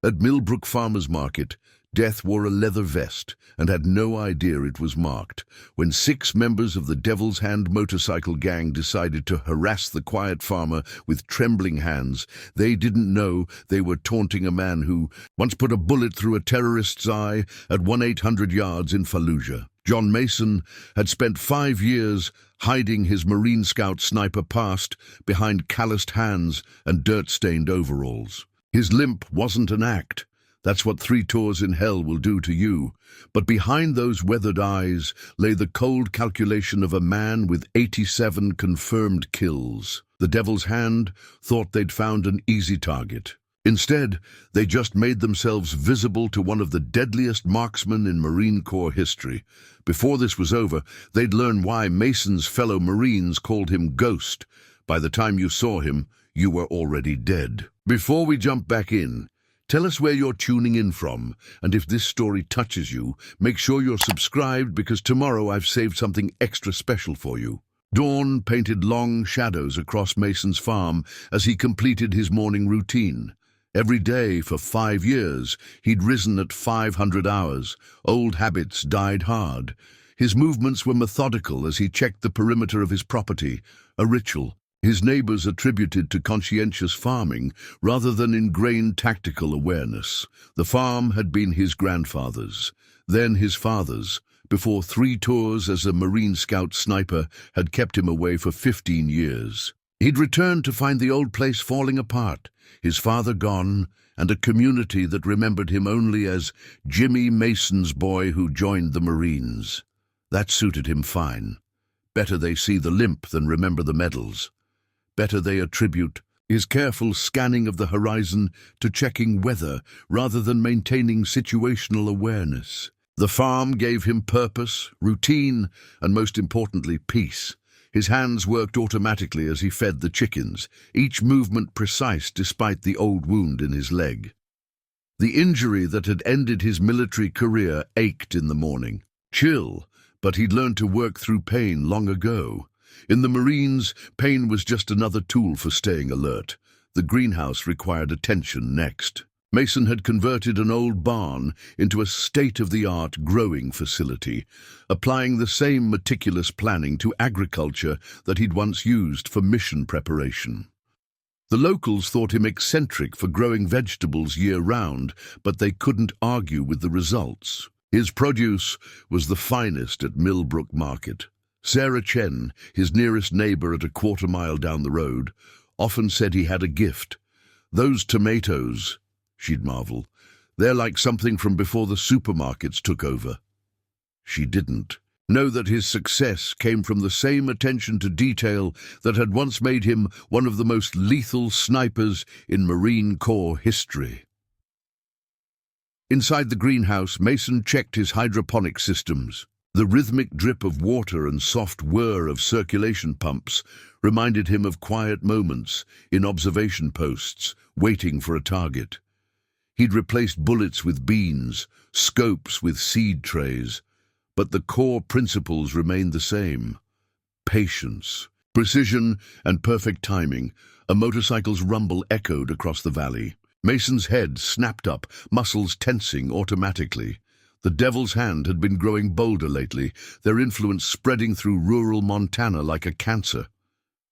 At Millbrook Farmers Market, Death wore a leather vest and had no idea it was marked. When 6 members of the Devil's Hand motorcycle gang decided to harass the quiet farmer with trembling hands, they didn't know they were taunting a man who once put a bullet through a terrorist's eye at 1-800 yards in Fallujah. John Mason had spent 5 years hiding his Marine Scout sniper past behind calloused hands and dirt-stained overalls. His limp wasn't an act. That's what 3 tours in hell will do to you. But behind those weathered eyes lay the cold calculation of a man with 87 confirmed kills. The Devil's Hand thought they'd found an easy target. Instead, they just made themselves visible to one of the deadliest marksmen in Marine Corps history. Before this was over, they'd learn why Mason's fellow Marines called him Ghost. By the time you saw him, you were already dead. Before we jump back in, tell us where you're tuning in from, and if this story touches you, make sure you're subscribed because tomorrow I've saved something extra special for you. Dawn painted long shadows across Mason's farm as he completed his morning routine. Every day for 5 years, he'd risen at 500 hours. Old habits died hard. His movements were methodical as he checked the perimeter of his property, a ritual his neighbors attributed to conscientious farming rather than ingrained tactical awareness. The farm had been his grandfather's, then his father's, before 3 tours as a Marine Scout sniper had kept him away for 15 years. He'd returned to find the old place falling apart, his father gone, and a community that remembered him only as Jimmy Mason's boy who joined the Marines. That suited him fine. Better they see the limp than remember the medals. Better they attribute his careful scanning of the horizon to checking weather rather than maintaining situational awareness. The farm gave him purpose, routine, and most importantly, peace. His hands worked automatically as he fed the chickens, each movement precise despite the old wound in his leg. The injury that had ended his military career ached in the morning. Chill, but he'd learned to work through pain long ago. In the Marines, pain was just another tool for staying alert. The greenhouse required attention next. Mason had converted an old barn into a state-of-the-art growing facility, applying the same meticulous planning to agriculture that he'd once used for mission preparation. The locals thought him eccentric for growing vegetables year-round, but they couldn't argue with the results. His produce was the finest at Millbrook Market. Sarah Chen, his nearest neighbor at a quarter-mile down the road, often said he had a gift. "Those tomatoes," she'd marvel, "they're like something from before the supermarkets took over." She didn't know that his success came from the same attention to detail that had once made him one of the most lethal snipers in Marine Corps history. Inside the greenhouse, Mason checked his hydroponic systems. The rhythmic drip of water and soft whir of circulation pumps reminded him of quiet moments in observation posts, waiting for a target. He'd replaced bullets with beans, scopes with seed trays, but the core principles remained the same. Patience, precision, and perfect timing. A motorcycle's rumble echoed across the valley. Mason's head snapped up, muscles tensing automatically. The Devil's Hand had been growing bolder lately, their influence spreading through rural Montana like a cancer.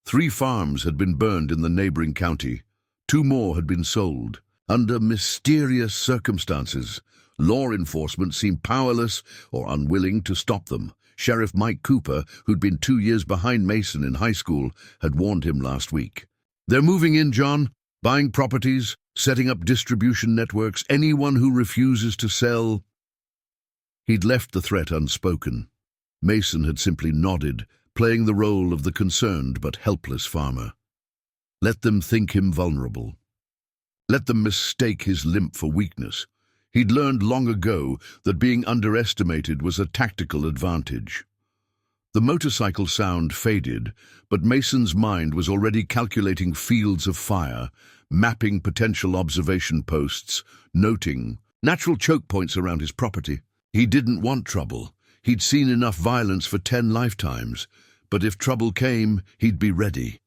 3 farms had been burned in the neighboring county. 2 more had been sold. Under mysterious circumstances, law enforcement seemed powerless or unwilling to stop them. Sheriff Mike Cooper, who'd been 2 years behind Mason in high school, had warned him last week. "They're moving in, John, buying properties, setting up distribution networks. Anyone who refuses to sell..." He'd left the threat unspoken. Mason had simply nodded, playing the role of the concerned but helpless farmer. Let them think him vulnerable. Let them mistake his limp for weakness. He'd learned long ago that being underestimated was a tactical advantage. The motorcycle sound faded, but Mason's mind was already calculating fields of fire, mapping potential observation posts, noting natural choke points around his property. He didn't want trouble. He'd seen enough violence for 10 lifetimes, but if trouble came, he'd be ready.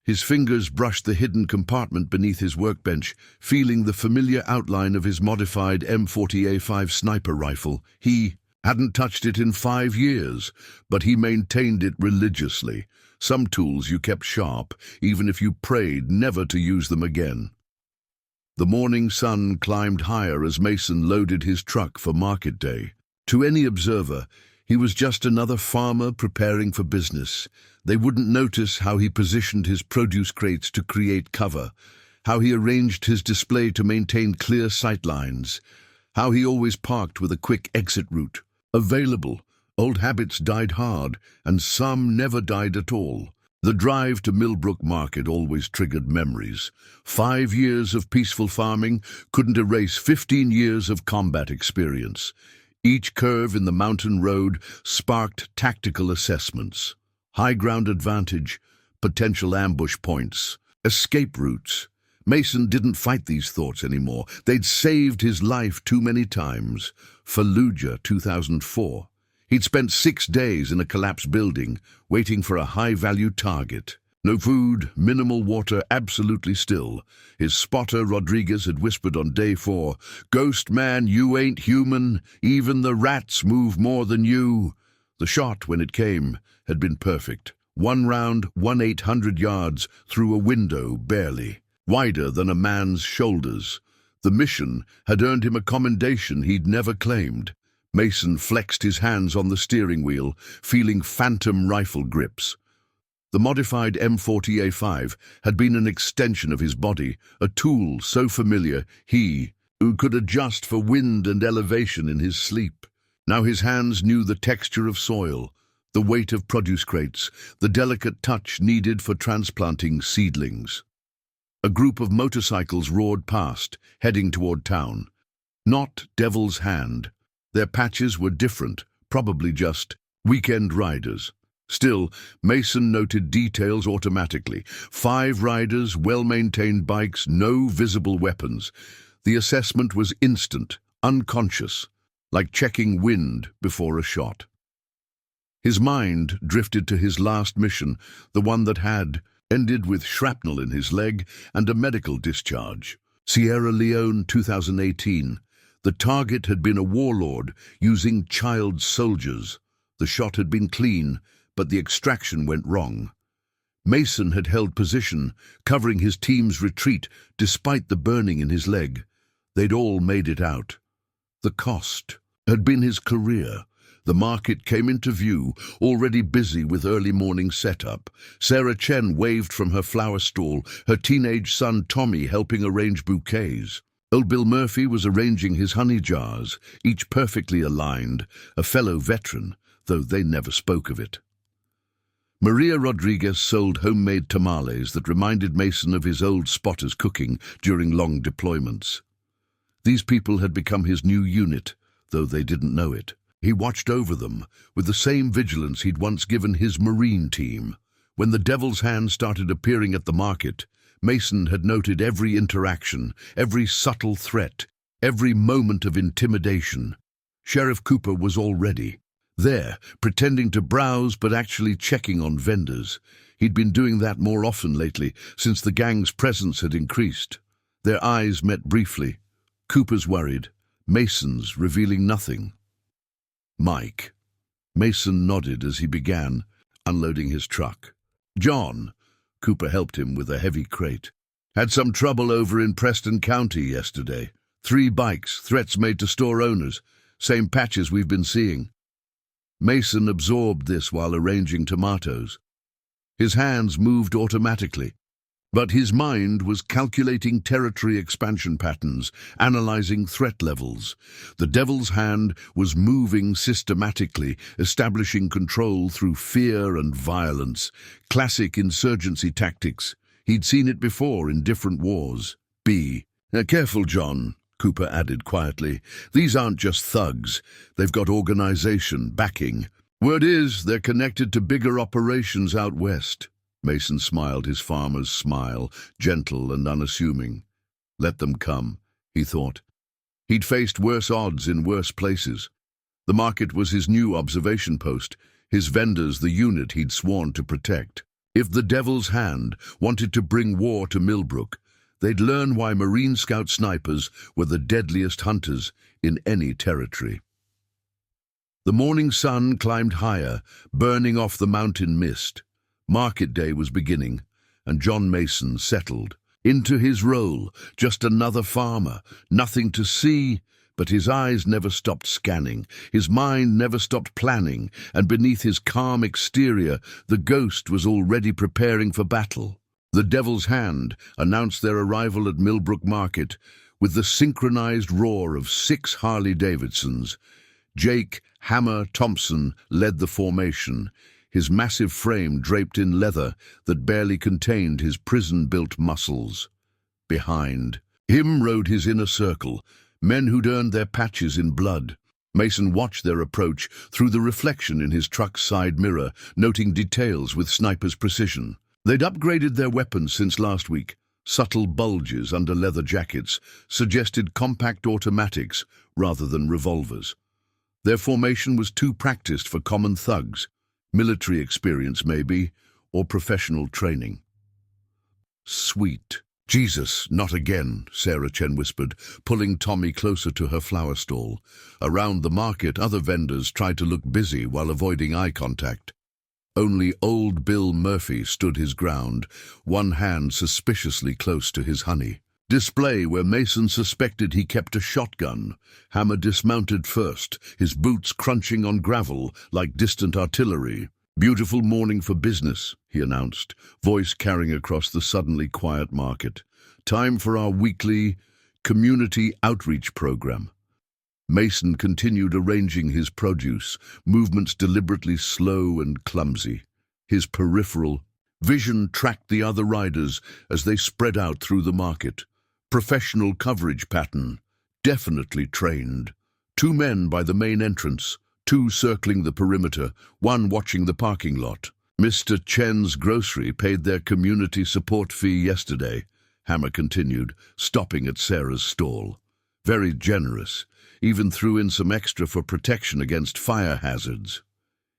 His fingers brushed the hidden compartment beneath his workbench, feeling the familiar outline of his modified M40A5 sniper rifle. He hadn't touched it in 5 years, but he maintained it religiously. Some tools you kept sharp, even if you prayed never to use them again. The morning sun climbed higher as Mason loaded his truck for market day. To any observer, he was just another farmer preparing for business. They wouldn't notice how he positioned his produce crates to create cover, how he arranged his display to maintain clear sight lines, how he always parked with a quick exit route. Available, old habits died hard, and some never died at all. The drive to Millbrook Market always triggered memories. 5 years of peaceful farming couldn't erase 15 years of combat experience. Each curve in the mountain road sparked tactical assessments. High ground advantage, potential ambush points, escape routes. Mason didn't fight these thoughts anymore. They'd saved his life too many times. Fallujah, 2004. He'd spent 6 days in a collapsed building, waiting for a high-value target. No food, minimal water, absolutely still. His spotter, Rodriguez, had whispered on day 4, "Ghost man, you ain't human. Even the rats move more than you." The shot, when it came, had been perfect. 1 round, 800 yards, through a window, barely. Wider than a man's shoulders. The mission had earned him a commendation he'd never claimed. Mason flexed his hands on the steering wheel, feeling phantom rifle grips. The modified M40A5 had been an extension of his body, a tool so familiar he could adjust for wind and elevation in his sleep. Now his hands knew the texture of soil, the weight of produce crates, the delicate touch needed for transplanting seedlings. A group of motorcycles roared past, heading toward town. Not Devil's Hand. Their patches were different, probably just weekend riders. Still, Mason noted details automatically. 5 riders, well-maintained bikes, no visible weapons. The assessment was instant, unconscious, like checking wind before a shot. His mind drifted to his last mission, the one that had ended with shrapnel in his leg and a medical discharge. Sierra Leone, 2018. The target had been a warlord using child soldiers. The shot had been clean, but the extraction went wrong. Mason had held position, covering his team's retreat despite the burning in his leg. They'd all made it out. The cost had been his career. The market came into view, already busy with early morning setup. Sarah Chen waved from her flower stall, her teenage son Tommy helping arrange bouquets. Old Bill Murphy was arranging his honey jars, each perfectly aligned, a fellow veteran, though they never spoke of it. Maria Rodriguez sold homemade tamales that reminded Mason of his old spotter's cooking during long deployments. These people had become his new unit, though they didn't know it. He watched over them with the same vigilance he'd once given his Marine team. When the Devil's Hand started appearing at the market, Mason had noted every interaction, every subtle threat, every moment of intimidation. Sheriff Cooper was already there, pretending to browse but actually checking on vendors. He'd been doing that more often lately, since the gang's presence had increased. Their eyes met briefly. Cooper's worried, Mason's revealing nothing. "Mike." Mason nodded as he began, unloading his truck. "John." Cooper helped him with a heavy crate. "Had some trouble over in Preston County yesterday. 3 bikes, threats made to store owners. Same patches we've been seeing." Mason absorbed this while arranging tomatoes. His hands moved automatically, but his mind was calculating territory expansion patterns, analyzing threat levels. The Devil's Hand was moving systematically, establishing control through fear and violence. Classic insurgency tactics. He'd seen it before in different wars. Careful, John," Cooper added quietly. "These aren't just thugs. They've got organization, backing. Word is they're connected to bigger operations out west." Mason smiled his farmer's smile, gentle and unassuming. Let them come, he thought. He'd faced worse odds in worse places. The market was his new observation post, his vendors the unit he'd sworn to protect. If the Devil's Hand wanted to bring war to Millbrook, they'd learn why Marine Scout snipers were the deadliest hunters in any territory. The morning sun climbed higher, burning off the mountain mist. Market day was beginning, and John Mason settled into his role, just another farmer, nothing to see, but his eyes never stopped scanning, his mind never stopped planning, and beneath his calm exterior, the ghost was already preparing for battle. The Devil's Hand announced their arrival at Millbrook Market with the synchronized roar of 6 Harley-Davidsons. Jake "Hammer" Thompson led the formation, his massive frame draped in leather that barely contained his prison-built muscles. Behind him rode his inner circle, men who'd earned their patches in blood. Mason watched their approach through the reflection in his truck's side mirror, noting details with sniper's precision. They'd upgraded their weapons since last week. Subtle bulges under leather jackets suggested compact automatics rather than revolvers. Their formation was too practiced for common thugs. Military experience, maybe, or professional training. Sweet. "Jesus, not again," Sarah Chen whispered, pulling Tommy closer to her flower stall. Around the market, other vendors tried to look busy while avoiding eye contact. Only old Bill Murphy stood his ground, one hand suspiciously close to his honey. Display where Mason suspected he kept a shotgun. Hammer dismounted first, his boots crunching on gravel like distant artillery. "Beautiful morning for business," he announced, voice carrying across the suddenly quiet market. "Time for our weekly community outreach program." Mason continued arranging his produce, movements deliberately slow and clumsy. His peripheral vision tracked the other riders as they spread out through the market. Professional coverage pattern, definitely trained. 2 men by the main entrance, 2 circling the perimeter, 1 watching the parking lot. "Mr. Chen's Grocery paid their community support fee yesterday," Hammer continued, stopping at Sarah's stall. "Very generous, even threw in some extra for protection against fire hazards."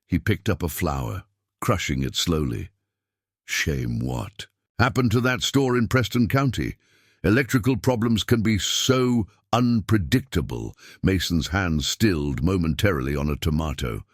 He picked up a flower, crushing it slowly. "Shame what happened to that store in Preston County? Electrical problems can be so unpredictable." Mason's hand stilled momentarily on a tomato.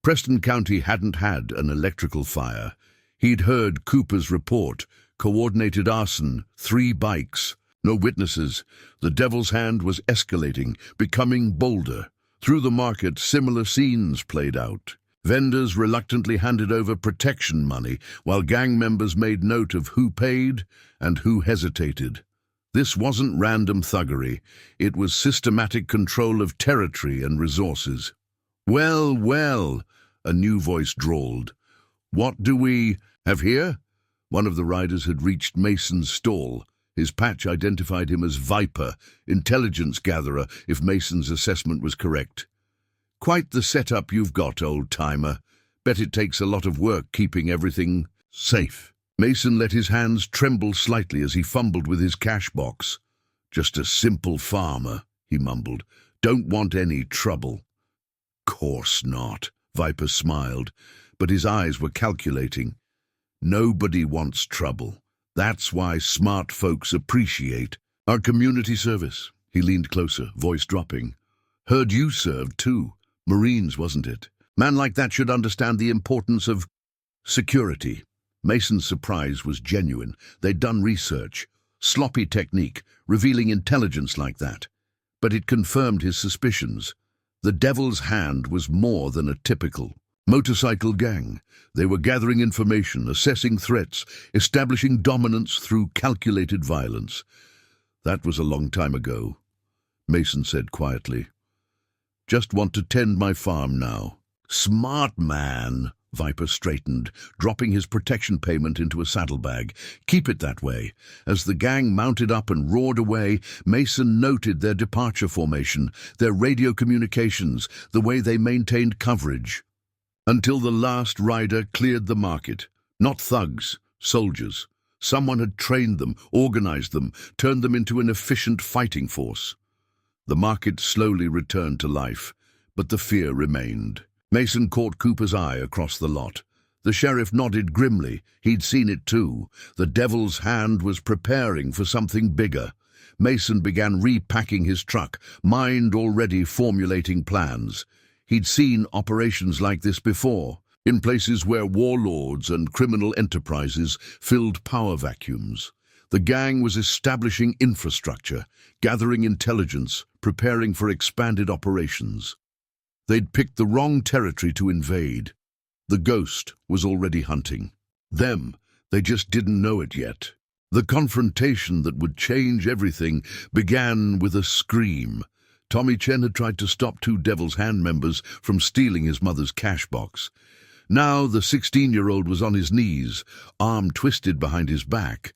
Preston County hadn't had an electrical fire. He'd heard Cooper's report, coordinated arson, 3 bikes, no witnesses. The Devil's Hand was escalating, becoming bolder. Through the market, similar scenes played out. Vendors reluctantly handed over protection money, while gang members made note of who paid and who hesitated. This wasn't random thuggery. It was systematic control of territory and resources. "Well, well," a new voice drawled. "What do we have here?" One of the riders had reached Mason's stall. His patch identified him as Viper, intelligence gatherer, if Mason's assessment was correct. "Quite the setup you've got, old-timer. Bet it takes a lot of work keeping everything safe." Mason let his hands tremble slightly as he fumbled with his cash box. "Just a simple farmer," he mumbled. "Don't want any trouble." "Course not," Viper smiled, but his eyes were calculating. "Nobody wants trouble. That's why smart folks appreciate our community service." He leaned closer, voice dropping. "Heard you served too. Marines, wasn't it? Man like that should understand the importance of security." Mason's surprise was genuine. They'd done research. Sloppy technique, revealing intelligence like that. But it confirmed his suspicions. The Devil's Hand was more than a typical motorcycle gang. They were gathering information, assessing threats, establishing dominance through calculated violence. "That was a long time ago," Mason said quietly. "Just want to tend my farm now." "Smart man," Viper straightened, dropping his protection payment into a saddlebag. "Keep it that way." As the gang mounted up and roared away, Mason noted their departure formation, their radio communications, the way they maintained coverage. Until the last rider cleared the market. Not thugs, soldiers. Someone had trained them, organized them, turned them into an efficient fighting force. The market slowly returned to life, but the fear remained. Mason caught Cooper's eye across the lot. The sheriff nodded grimly. He'd seen it too. The devil's hand was preparing for something bigger. Mason began repacking his truck, mind already formulating plans. He'd seen operations like this before, in places where warlords and criminal enterprises filled power vacuums. The gang was establishing infrastructure, gathering intelligence, preparing for expanded operations. They'd picked the wrong territory to invade. The ghost was already hunting. Them, they just didn't know it yet. The confrontation that would change everything began with a scream. Tommy Chen had tried to stop two Devil's Hand members from stealing his mother's cash box. Now the 16-year-old was on his knees, arm twisted behind his back,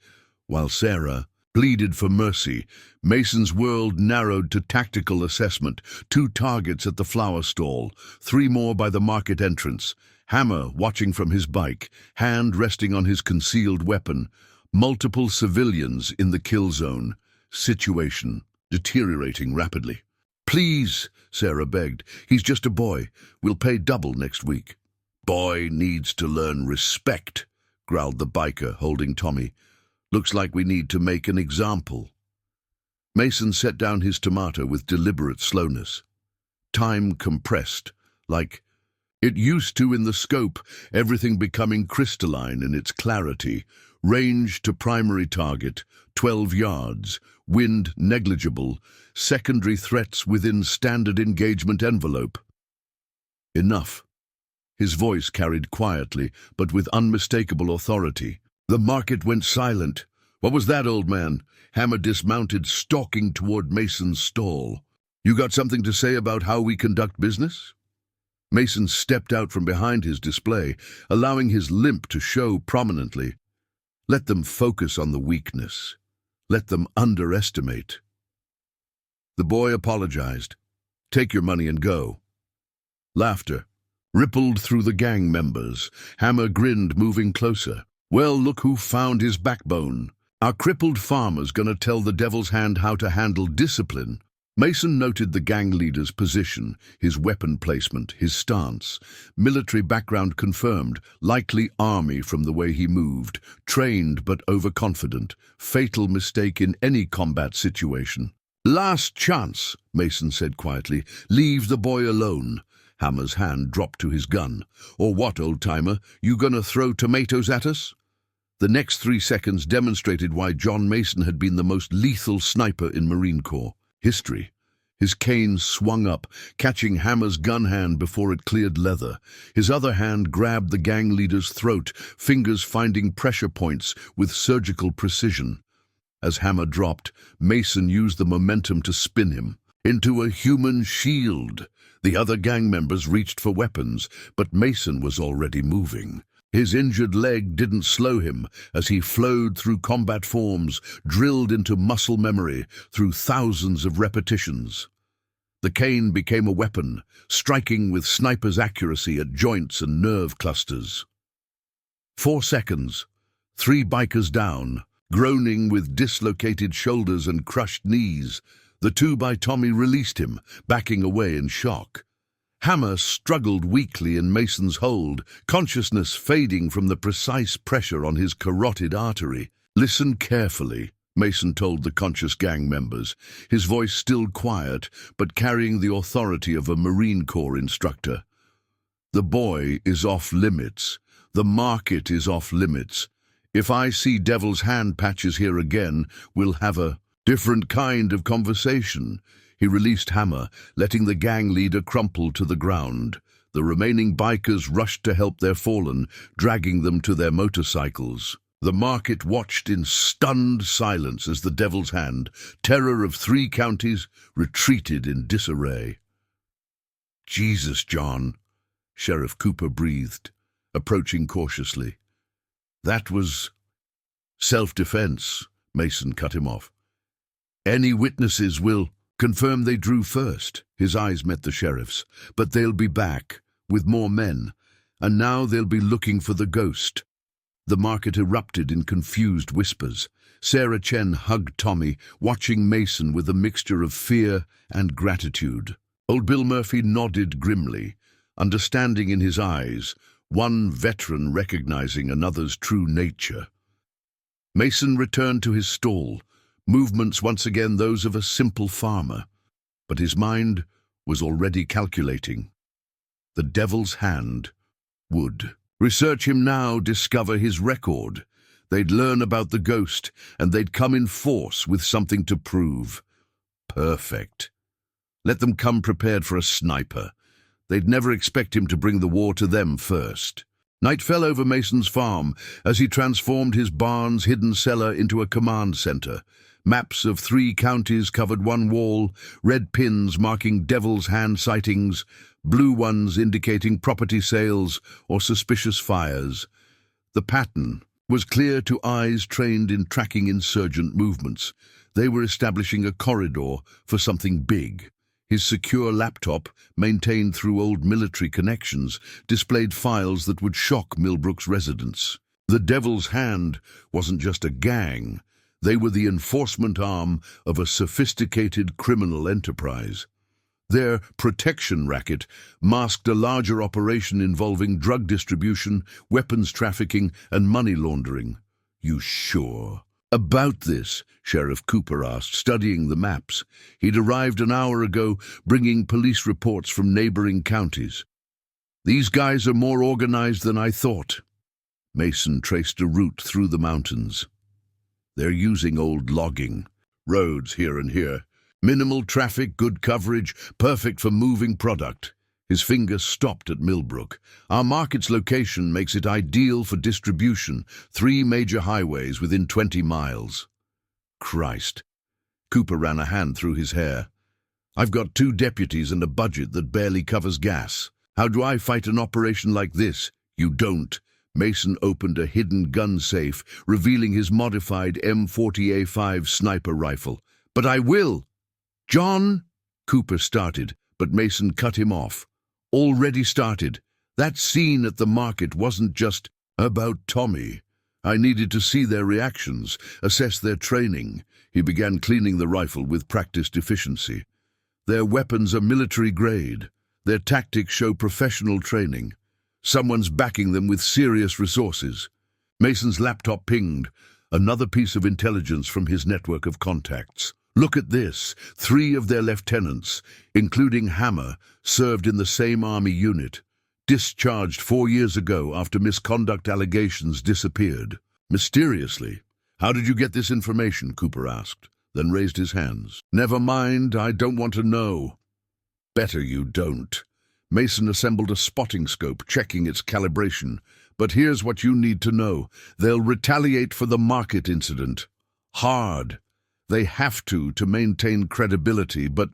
while Sarah pleaded for mercy. Mason's world narrowed to tactical assessment. 2 targets at the flower stall, 3 more by the market entrance. Hammer watching from his bike, hand resting on his concealed weapon. Multiple civilians in the kill zone. Situation deteriorating rapidly. "Please," Sarah begged. "He's just a boy. We'll pay double next week." "Boy needs to learn respect," growled the biker, holding Tommy. "Looks like we need to make an example." Mason set down his tomato with deliberate slowness. Time compressed, like it used to in the scope, everything becoming crystalline in its clarity. Range to primary target, 12 yards. Wind negligible. Secondary threats within standard engagement envelope. Enough. His voice carried quietly, but with unmistakable authority. The market went silent. "What was that, old man?" Hammer dismounted, stalking toward Mason's stall. "You got something to say about how we conduct business?" Mason stepped out from behind his display, allowing his limp to show prominently. Let them focus on the weakness. Let them underestimate. The boy apologized. "Take your money and go." Laughter rippled through the gang members. Hammer grinned, moving closer. "Well, look who found his backbone. Our crippled farmer's gonna tell the Devil's Hand how to handle discipline." Mason noted the gang leader's position, his weapon placement, his stance. Military background confirmed, likely army from the way he moved, trained but overconfident, fatal mistake in any combat situation. "Last chance," Mason said quietly. "Leave the boy alone." Hammer's hand dropped to his gun. "Or what, old-timer? You gonna throw tomatoes at us?" The next 3 seconds demonstrated why John Mason had been the most lethal sniper in Marine Corps history. His cane swung up, catching Hammer's gun hand before it cleared leather. His other hand grabbed the gang leader's throat, fingers finding pressure points with surgical precision. As Hammer dropped, Mason used the momentum to spin him into a human shield. The other gang members reached for weapons, but Mason was already moving. His injured leg didn't slow him as he flowed through combat forms, drilled into muscle memory through thousands of repetitions. The cane became a weapon, striking with sniper's accuracy at joints and nerve clusters. 4 seconds. 3 bikers down, groaning with dislocated shoulders and crushed knees. The 2 by Tommy released him, backing away in shock. Hammer struggled weakly in Mason's hold, consciousness fading from the precise pressure on his carotid artery. "Listen carefully," Mason told the conscious gang members, his voice still quiet, but carrying the authority of a Marine Corps instructor. "The boy is off limits. The market is off limits. If I see Devil's Hand patches here again, we'll have a different kind of conversation." He released Hammer, letting the gang leader crumple to the ground. The remaining bikers rushed to help their fallen, dragging them to their motorcycles. The market watched in stunned silence as the Devil's Hand, terror of 3 counties, retreated in disarray. "Jesus, John," Sheriff Cooper breathed, approaching cautiously. "That was self-defense," Mason cut him off. "Any witnesses will confirm they drew first." His eyes met the sheriff's. "But they'll be back, with more men, and now they'll be looking for the ghost." The market erupted in confused whispers. Sarah Chen hugged Tommy, watching Mason with a mixture of fear and gratitude. Old Bill Murphy nodded grimly, understanding in his eyes one veteran recognizing another's true nature. Mason returned to his stall, movements once again those of a simple farmer, but his mind was already calculating. The devil's hand would research him now, discover his record. They'd learn about the ghost, and they'd come in force with something to prove. Perfect. Let them come prepared for a sniper. They'd never expect him to bring the war to them first. Night fell over Mason's farm as he transformed his barn's hidden cellar into a command center. Maps of 3 counties covered one wall, red pins marking devil's hand sightings, blue ones indicating property sales or suspicious fires. The pattern was clear to eyes trained in tracking insurgent movements. They were establishing a corridor for something big. His secure laptop, maintained through old military connections, displayed files that would shock Millbrook's residents. The Devil's Hand wasn't just a gang. They were the enforcement arm of a sophisticated criminal enterprise. Their protection racket masked a larger operation involving drug distribution, weapons trafficking, and money laundering. "You sure about this?" Sheriff Cooper asked, studying the maps. He'd arrived an hour ago, bringing police reports from neighboring counties. "These guys are more organized than I thought." Mason traced a route through the mountains. "They're using old logging roads here and here. Minimal traffic, good coverage, perfect for moving product." His finger stopped at Millbrook. "Our market's location makes it ideal for distribution. 3 major highways within 20 miles. Christ. Cooper ran a hand through his hair. "I've got 2 deputies and a budget that barely covers gas. How do I fight an operation like this?" "You don't." Mason opened a hidden gun safe, revealing his modified M40A5 sniper rifle. "But I will." "John," Cooper started, but Mason cut him off. "Already started. That scene at the market wasn't just about Tommy. I needed to see their reactions, assess their training." He began cleaning the rifle with practiced efficiency. "Their weapons are military grade. Their tactics show professional training. Someone's backing them with serious resources." Mason's laptop pinged, another piece of intelligence from his network of contacts. "Look at this. 3 of their lieutenants, including Hammer, served in the same army unit. Discharged 4 years ago after misconduct allegations disappeared. Mysteriously." "How did you get this information?" Cooper asked, then raised his hands. "Never mind, I don't want to know." "Better you don't." Mason assembled a spotting scope, checking its calibration. "But here's what you need to know. They'll retaliate for the market incident. Hard. They have to maintain credibility, but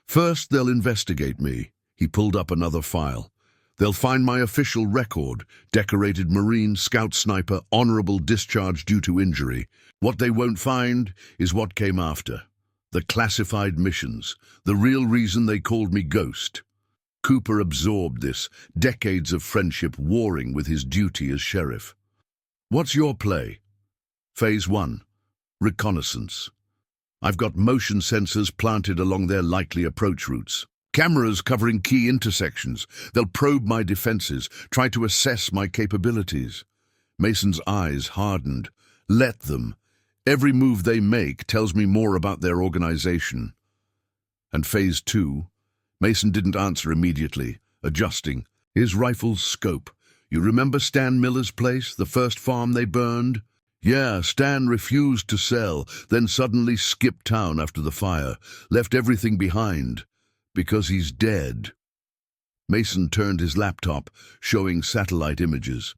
first they'll investigate me." He pulled up another file. "They'll find my official record, decorated Marine, Scout Sniper, honorable discharge due to injury. What they won't find is what came after. The classified missions, the real reason they called me Ghost." Cooper absorbed this, decades of friendship warring with his duty as sheriff. "What's your play?" Phase 1. Reconnaissance. I've got motion sensors planted along their likely approach routes. Cameras covering key intersections. They'll probe my defenses, try to assess my capabilities." Mason's eyes hardened. "Let them. Every move they make tells me more about their organization." "And Phase 2? Mason didn't answer immediately, adjusting his rifle's scope. "You remember Stan Miller's place, the first farm they burned?" "Yeah, Stan refused to sell, then suddenly skipped town after the fire, left everything behind. Because he's dead." Mason turned his laptop, showing satellite images.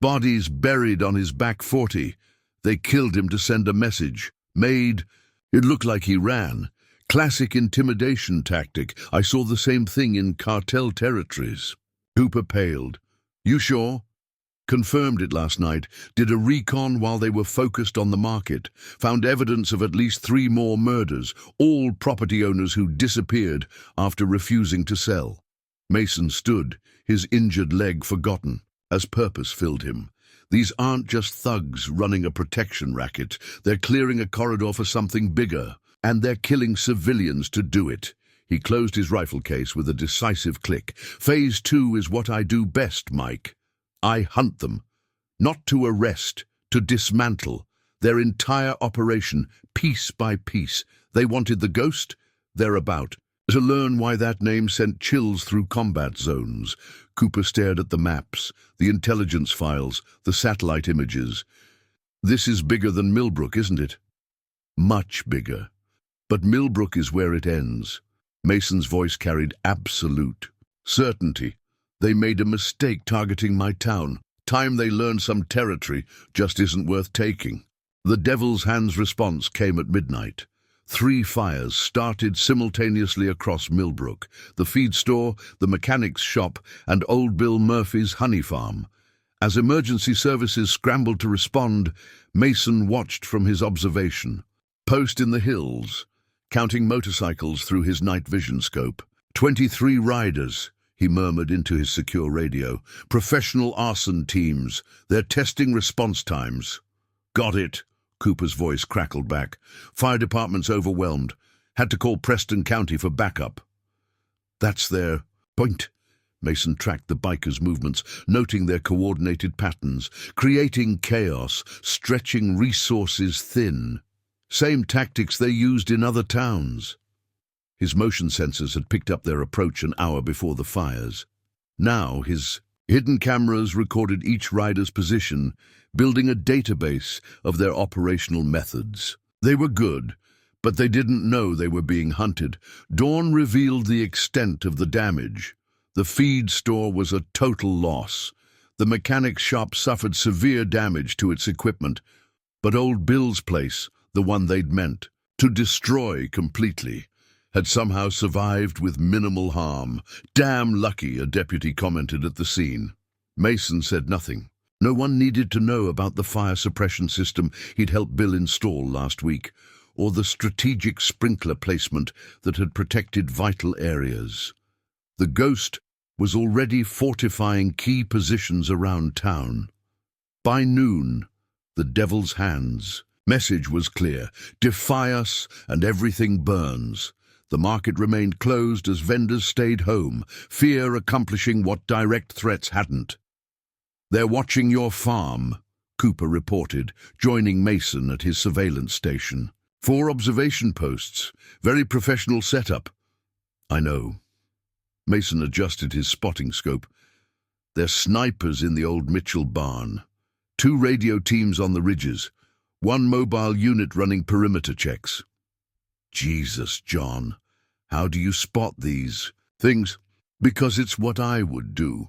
"Bodies buried on his back 40. They killed him to send a message. It looked like he ran. Classic intimidation tactic. I saw the same thing in cartel territories." Cooper paled. "You sure?" "Confirmed it last night. Did a recon while they were focused on the market. Found evidence of at least 3 more murders, all property owners who disappeared after refusing to sell." Mason stood, his injured leg forgotten, as purpose filled him. These aren't just thugs running a protection racket. They're clearing a corridor for something bigger, and they're killing civilians to do it. He closed his rifle case with a decisive click. "Phase 2 is what I do best, Mike. I hunt them, not to arrest, to dismantle. Their entire operation, piece by piece. They wanted the ghost, they're about. To learn why that name sent chills through combat zones, Cooper stared at the maps, the intelligence files, the satellite images. This is bigger than Millbrook, isn't it? Much bigger. But Millbrook is where it ends. Mason's voice carried absolute certainty. They made a mistake targeting my town. Time they learn some territory just isn't worth taking. The Devil's Hand's response came at midnight. 3 fires started simultaneously across Millbrook, the feed store, the mechanic's shop, and old Bill Murphy's honey farm. As emergency services scrambled to respond, Mason watched from his observation post in the hills, counting motorcycles through his night vision scope. 23 riders, he murmured into his secure radio. Professional arson teams, they're testing response times. Got it. Cooper's voice crackled back. Fire department's overwhelmed. Had to call Preston County for backup. That's their point. Mason tracked the bikers' movements, noting their coordinated patterns, creating chaos, stretching resources thin. Same tactics they used in other towns. His motion sensors had picked up their approach an hour before the fires. Now his hidden cameras recorded each rider's position, building a database of their operational methods. They were good, but they didn't know they were being hunted. Dawn revealed the extent of the damage. The feed store was a total loss. The mechanic's shop suffered severe damage to its equipment, but old Bill's place, the one they'd meant to destroy completely, had somehow survived with minimal harm. Damn lucky, a deputy commented at the scene. Mason said nothing. No one needed to know about the fire suppression system he'd helped Bill install last week, or the strategic sprinkler placement that had protected vital areas. The ghost was already fortifying key positions around town. By noon, the Devil's Hand's message was clear: defy us and everything burns. The market remained closed as vendors stayed home, fear accomplishing what direct threats hadn't. They're watching your farm, Cooper reported, joining Mason at his surveillance station. 4 observation posts, very professional setup. I know. Mason adjusted his spotting scope. They're snipers in the old Mitchell barn. 2 radio teams on the ridges. 1 mobile unit running perimeter checks. Jesus, John, how do you spot these things? Because it's what I would do.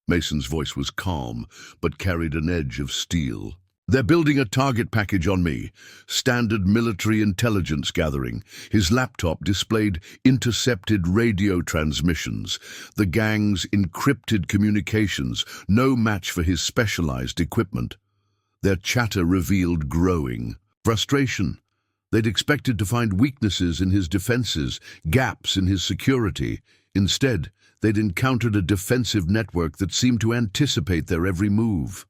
Mason's voice was calm, but carried an edge of steel. They're building a target package on me. Standard military intelligence gathering. His laptop displayed intercepted radio transmissions. The gang's encrypted communications, no match for his specialized equipment. Their chatter revealed growing frustration. They'd expected to find weaknesses in his defenses, gaps in his security. Instead, they'd encountered a defensive network that seemed to anticipate their every move.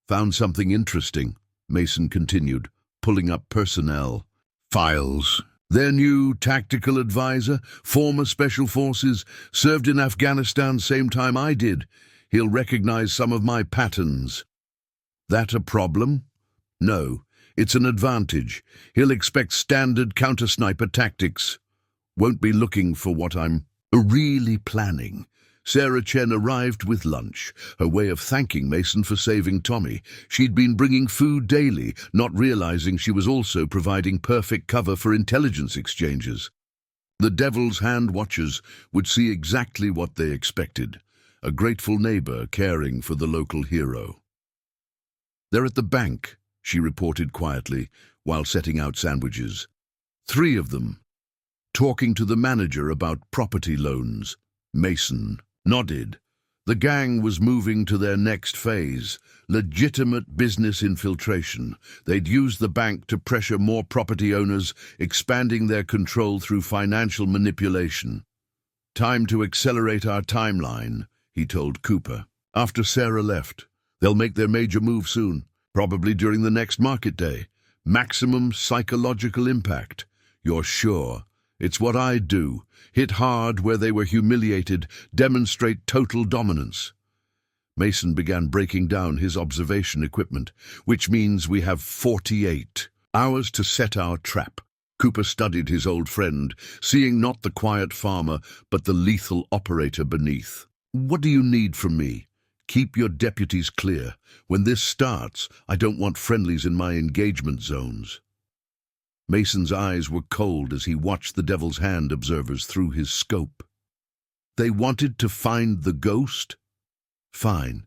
Found something interesting, Mason continued, pulling up personnel files. Their new tactical advisor, former Special Forces, served in Afghanistan same time I did. He'll recognize some of my patterns. That a problem? No, it's an advantage. He'll expect standard counter-sniper tactics. Won't be looking for what I'm really planning. Sarah Chen arrived with lunch, her way of thanking Mason for saving Tommy. She'd been bringing food daily, not realizing she was also providing perfect cover for intelligence exchanges. The Devil's Hand watchers would see exactly what they expected: a grateful neighbor caring for the local hero. They're at the bank, she reported quietly, while setting out sandwiches. 3 of them. Talking to the manager about property loans. Mason nodded. The gang was moving to their next phase, legitimate business infiltration. They'd use the bank to pressure more property owners, expanding their control through financial manipulation. Time to accelerate our timeline, he told Cooper. After Sarah left, they'll make their major move soon, probably during the next market day. Maximum psychological impact. You're sure? It's what I'd do. Hit hard where they were humiliated, demonstrate total dominance. Mason began breaking down his observation equipment, which means we have 48 hours to set our trap. Cooper studied his old friend, seeing not the quiet farmer, but the lethal operator beneath. What do you need from me? Keep your deputies clear. When this starts, I don't want friendlies in my engagement zones. Mason's eyes were cold as he watched the Devil's Hand observers through his scope. They wanted to find the ghost? Fine.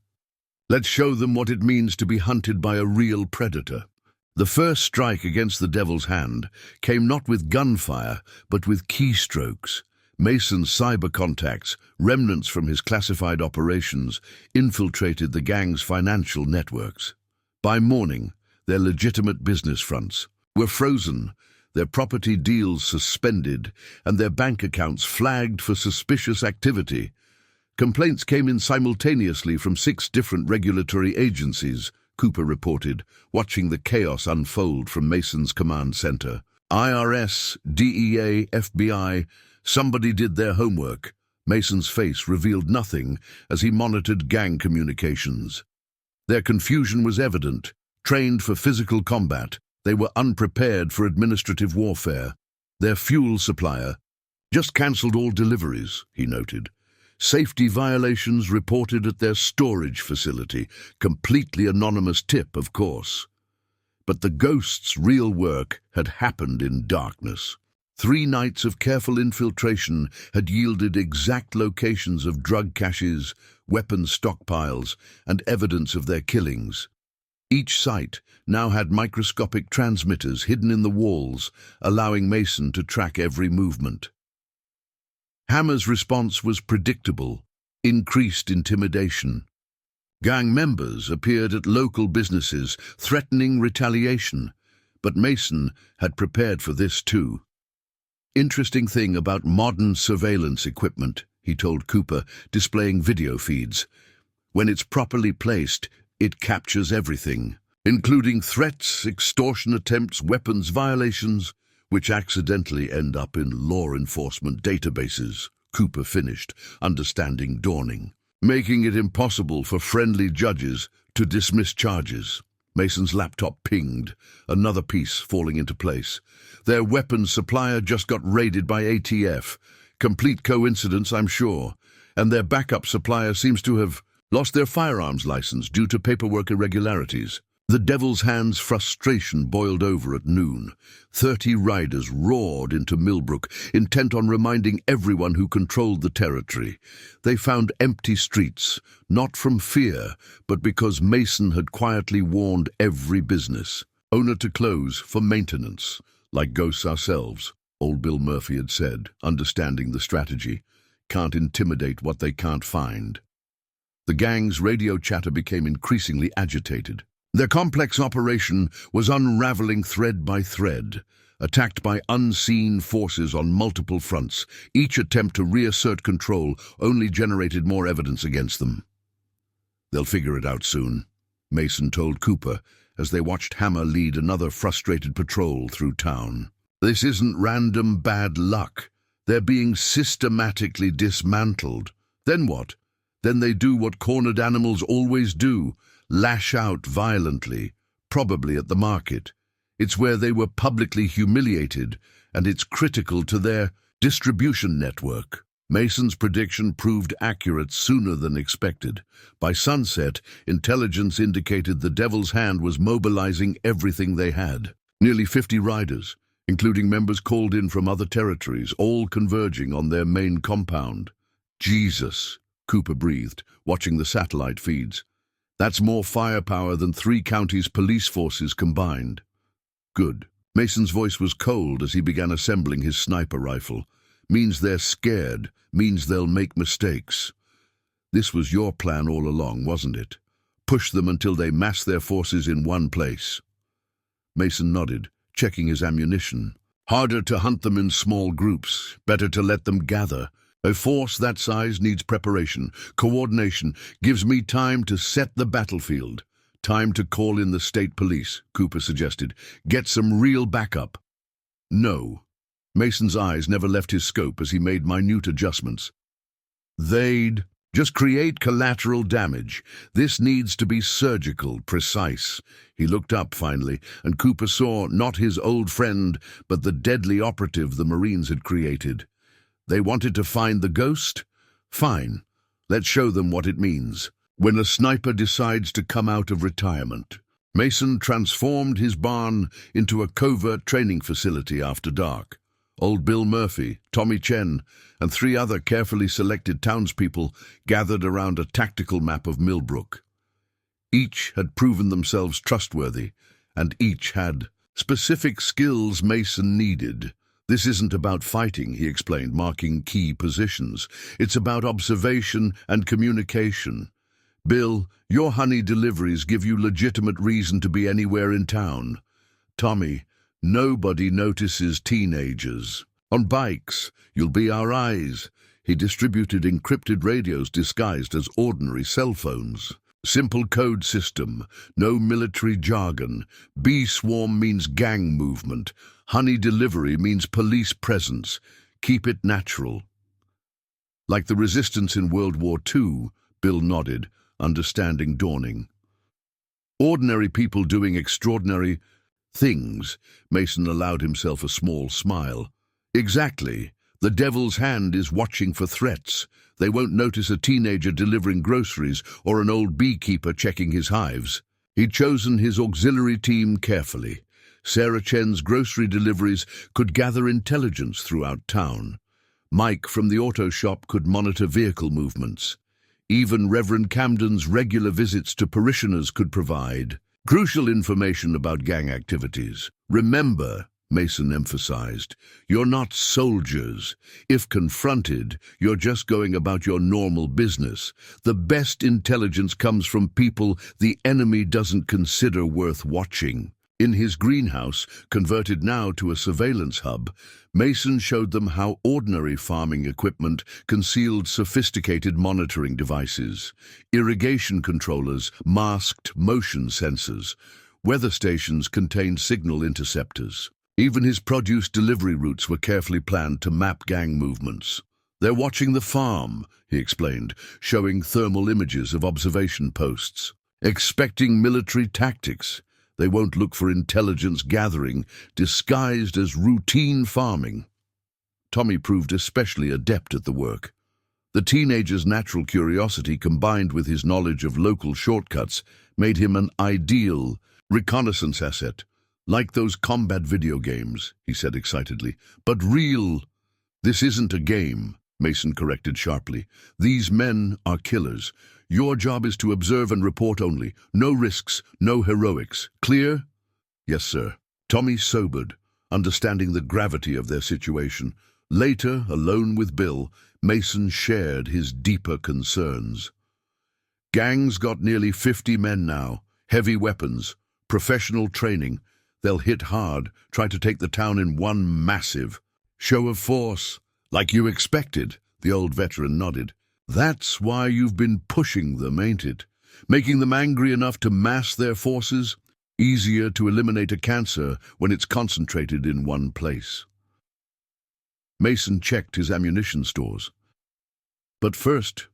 Let's show them what it means to be hunted by a real predator. The first strike against the Devil's Hand came not with gunfire, but with keystrokes. Mason's cyber contacts, remnants from his classified operations, infiltrated the gang's financial networks. By morning, their legitimate business fronts were frozen, their property deals suspended, and their bank accounts flagged for suspicious activity. Complaints came in simultaneously from 6 different regulatory agencies, Cooper reported, watching the chaos unfold from Mason's command center. IRS, DEA, FBI, somebody did their homework. Mason's face revealed nothing as he monitored gang communications. Their confusion was evident. Trained for physical combat, they were unprepared for administrative warfare. Their fuel supplier just cancelled all deliveries, he noted. Safety violations reported at their storage facility. Completely anonymous tip, of course. But the ghost's real work had happened in darkness. 3 nights of careful infiltration had yielded exact locations of drug caches, weapons stockpiles, and evidence of their killings. Each site now had microscopic transmitters hidden in the walls, allowing Mason to track every movement. Hammer's response was predictable: increased intimidation. Gang members appeared at local businesses, threatening retaliation, but Mason had prepared for this too. Interesting thing about modern surveillance equipment, he told Cooper, displaying video feeds. When it's properly placed, it captures everything, including threats, extortion attempts, weapons violations, which accidentally end up in law enforcement databases, Cooper finished, understanding dawning, making it impossible for friendly judges to dismiss charges. Mason's laptop pinged, another piece falling into place. Their weapons supplier just got raided by ATF. Complete coincidence, I'm sure. And their backup supplier seems to have lost their firearms license due to paperwork irregularities. The Devil's Hand's frustration boiled over at noon. 30 riders roared into Millbrook, intent on reminding everyone who controlled the territory. They found empty streets, not from fear, but because Mason had quietly warned every business. Owner to close for maintenance, like ghosts ourselves, old Bill Murphy had said, understanding the strategy. Can't intimidate what they can't find. The gang's radio chatter became increasingly agitated. Their complex operation was unraveling thread by thread, attacked by unseen forces on multiple fronts. Each attempt to reassert control only generated more evidence against them. They'll figure it out soon, Mason told Cooper as they watched Hammer lead another frustrated patrol through town. This isn't random bad luck. They're being systematically dismantled. Then what? Then they do what cornered animals always do, lash out violently, probably at the market. It's where they were publicly humiliated, and it's critical to their distribution network. Mason's prediction proved accurate sooner than expected. By sunset, intelligence indicated the Devil's Hand was mobilizing everything they had. Nearly 50 riders, including members called in from other territories, all converging on their main compound. Jesus, Cooper breathed, watching the satellite feeds. That's more firepower than 3 counties' police forces combined. Good. Mason's voice was cold as he began assembling his sniper rifle. Means they're scared, means they'll make mistakes. This was your plan all along, wasn't it? Push them until they mass their forces in one place. Mason nodded, checking his ammunition. Harder to hunt them in small groups, better to let them gather. A force that size needs preparation, coordination, gives me time to set the battlefield. Time to call in the state police, Cooper suggested. Get some real backup. No. Mason's eyes never left his scope as he made minute adjustments. They'd Just create collateral damage. This needs to be surgical, precise. He looked up finally, and Cooper saw not his old friend, but the deadly operative the Marines had created. They wanted to find the ghost? Fine. Let's show them what it means. When a sniper decides to come out of retirement. Mason transformed his barn into a covert training facility after dark. Old Bill Murphy, Tommy Chen, and 3 other carefully selected townspeople gathered around a tactical map of Millbrook. Each had proven themselves trustworthy, and each had specific skills Mason needed. This isn't about fighting, he explained, marking key positions. It's about observation and communication. Bill, your honey deliveries give you legitimate reason to be anywhere in town. Tommy, nobody notices teenagers. On bikes, you'll be our eyes. He distributed encrypted radios disguised as ordinary cell phones. Simple code system, no military jargon. Bee swarm means gang movement. Honey delivery means police presence. Keep it natural. Like the resistance in World War II, Bill nodded, understanding dawning. Ordinary people doing extraordinary things. Mason allowed himself a small smile. Exactly. The devil's hand is watching for threats. They won't notice a teenager delivering groceries or an old beekeeper checking his hives. He'd chosen his auxiliary team carefully. Sarah Chen's grocery deliveries could gather intelligence throughout town. Mike from the auto shop could monitor vehicle movements. Even Reverend Camden's regular visits to parishioners could provide crucial information about gang activities. Remember, Mason emphasized, you're not soldiers. If confronted, you're just going about your normal business. The best intelligence comes from people the enemy doesn't consider worth watching. In his greenhouse, converted now to a surveillance hub, Mason showed them how ordinary farming equipment concealed sophisticated monitoring devices, irrigation controllers, masked motion sensors. Weather stations contained signal interceptors. Even his produce delivery routes were carefully planned to map gang movements. They're watching the farm, he explained, showing thermal images of observation posts. Expecting military tactics. They won't look for intelligence gathering, disguised as routine farming. Tommy proved especially adept at the work. The teenager's natural curiosity combined with his knowledge of local shortcuts made him an ideal reconnaissance asset. Like those combat video games, he said excitedly, but real. This isn't a game, Mason corrected sharply. These men are killers. Your job is to observe and report only. No risks, no heroics. Clear? Yes, sir. Tommy sobered, understanding the gravity of their situation. Later, alone with Bill, Mason shared his deeper concerns. Gang's got nearly 50 men now. Heavy weapons, professional training. They'll hit hard, try to take the town in one massive show of force. Like you expected, the old veteran nodded. That's why you've been pushing them, ain't it? Making them angry enough to mass their forces? Easier to eliminate a cancer when it's concentrated in one place. Mason checked his ammunition stores. But first,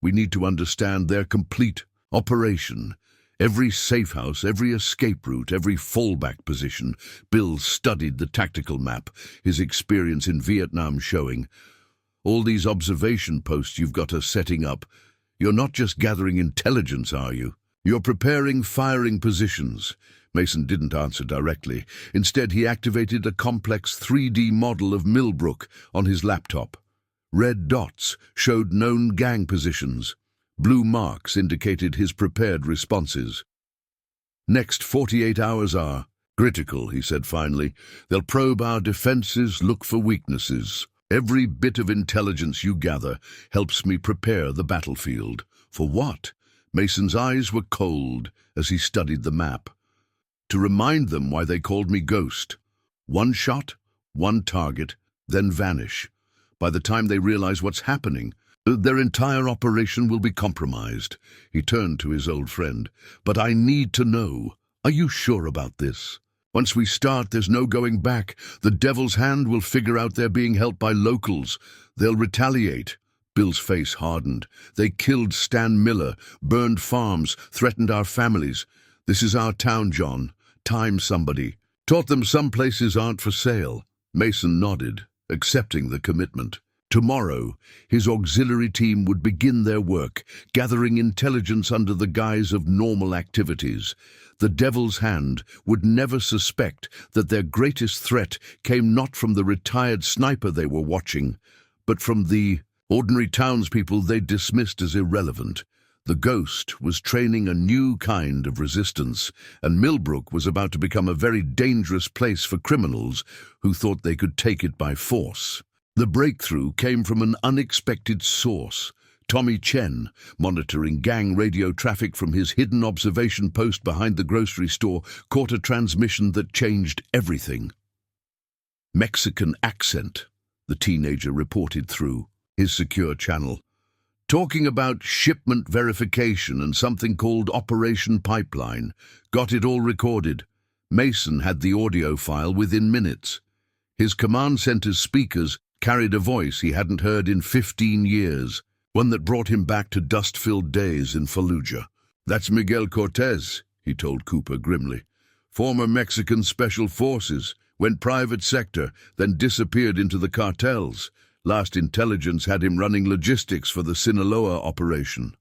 we need to understand their complete operation. Every safe house, every escape route, every fallback position. Bill studied the tactical map, his experience in Vietnam showing. All these observation posts you've got us setting up, you're not just gathering intelligence, are you? You're preparing firing positions. Mason didn't answer directly. Instead, he activated a complex 3D model of Millbrook on his laptop. Red dots showed known gang positions. Blue marks indicated his prepared responses. Next 48 hours are critical, he said finally. They'll probe our defenses, look for weaknesses. Every bit of intelligence you gather helps me prepare the battlefield. For what? Mason's eyes were cold as he studied the map. To remind them why they called me Ghost. One shot, one target, then vanish. By the time they realize what's happening, their entire operation will be compromised. He turned to his old friend. But I need to know. Are you sure about this? Once we start, there's no going back. The devil's hand will figure out they're being helped by locals. They'll retaliate. Bill's face hardened. They killed Stan Miller, burned farms, threatened our families. This is our town, John. Time somebody. Taught them some places aren't for sale. Mason nodded, accepting the commitment. Tomorrow, his auxiliary team would begin their work, gathering intelligence under the guise of normal activities. The Devil's Hand would never suspect that their greatest threat came not from the retired sniper they were watching, but from the ordinary townspeople they dismissed as irrelevant. The Ghost was training a new kind of resistance, and Millbrook was about to become a very dangerous place for criminals who thought they could take it by force. The breakthrough came from an unexpected source. Tommy Chen, monitoring gang radio traffic from his hidden observation post behind the grocery store, caught a transmission that changed everything. Mexican accent, the teenager reported through his secure channel, talking about shipment verification and something called Operation Pipeline. Got it all recorded. Mason had the audio file within minutes. His command center's speakers carried a voice he hadn't heard in 15 years, one that brought him back to dust-filled days in Fallujah. "That's Miguel Cortez," he told Cooper grimly. "Former Mexican Special Forces, went private sector, then disappeared into the cartels. Last intelligence had him running logistics for the Sinaloa operation."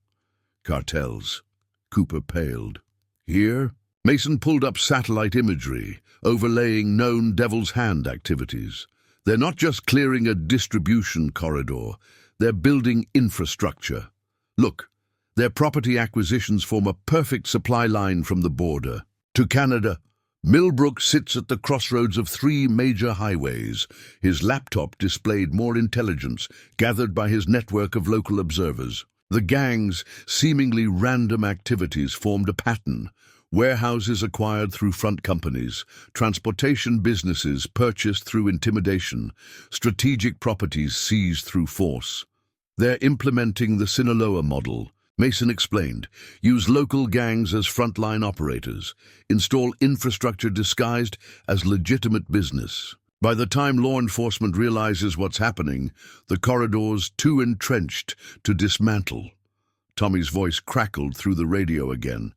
Cartels. Cooper paled. "Here?" Mason pulled up satellite imagery, overlaying known Devil's Hand activities. They're not just clearing a distribution corridor, they're building infrastructure. Look, their property acquisitions form a perfect supply line from the border to Canada. Millbrook sits at the crossroads of 3 major highways. His laptop displayed more intelligence, gathered by his network of local observers. The gang's seemingly random activities formed a pattern. Warehouses acquired through front companies, transportation businesses purchased through intimidation, strategic properties seized through force. They're implementing the Sinaloa model, Mason explained. Use local gangs as frontline operators, install infrastructure disguised as legitimate business. By the time law enforcement realizes what's happening, the corridor's too entrenched to dismantle. Tommy's voice crackled through the radio again.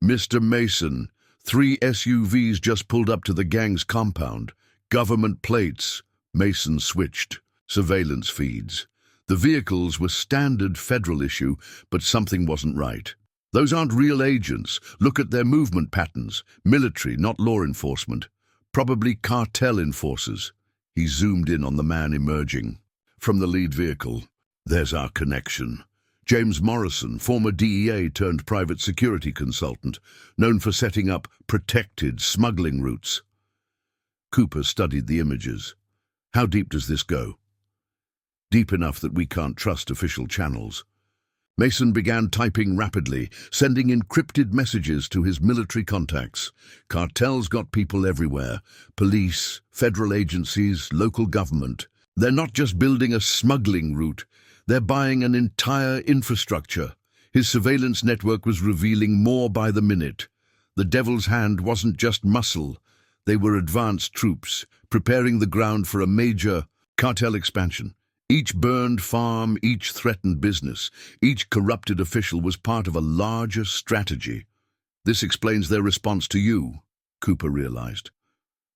"Mr. Mason, 3 SUVs just pulled up to the gang's compound. Government plates." Mason switched. Surveillance feeds. The vehicles were standard federal issue, but something wasn't right. "Those aren't real agents. Look at their movement patterns. Military, not law enforcement. Probably cartel enforcers." He zoomed in on the man emerging from the lead vehicle. "There's our connection. James Morrison, former DEA turned private security consultant, known for setting up protected smuggling routes." Cooper studied the images. "How deep does this go?" "Deep enough that we can't trust official channels." Mason began typing rapidly, sending encrypted messages to his military contacts. Cartels got people everywhere. Police, federal agencies, local government. They're not just building a smuggling route. They're buying an entire infrastructure. His surveillance network was revealing more by the minute. The Devil's Hand wasn't just muscle. They were advanced troops, preparing the ground for a major cartel expansion. Each burned farm, each threatened business, each corrupted official was part of a larger strategy. "This explains their response to you," Cooper realized.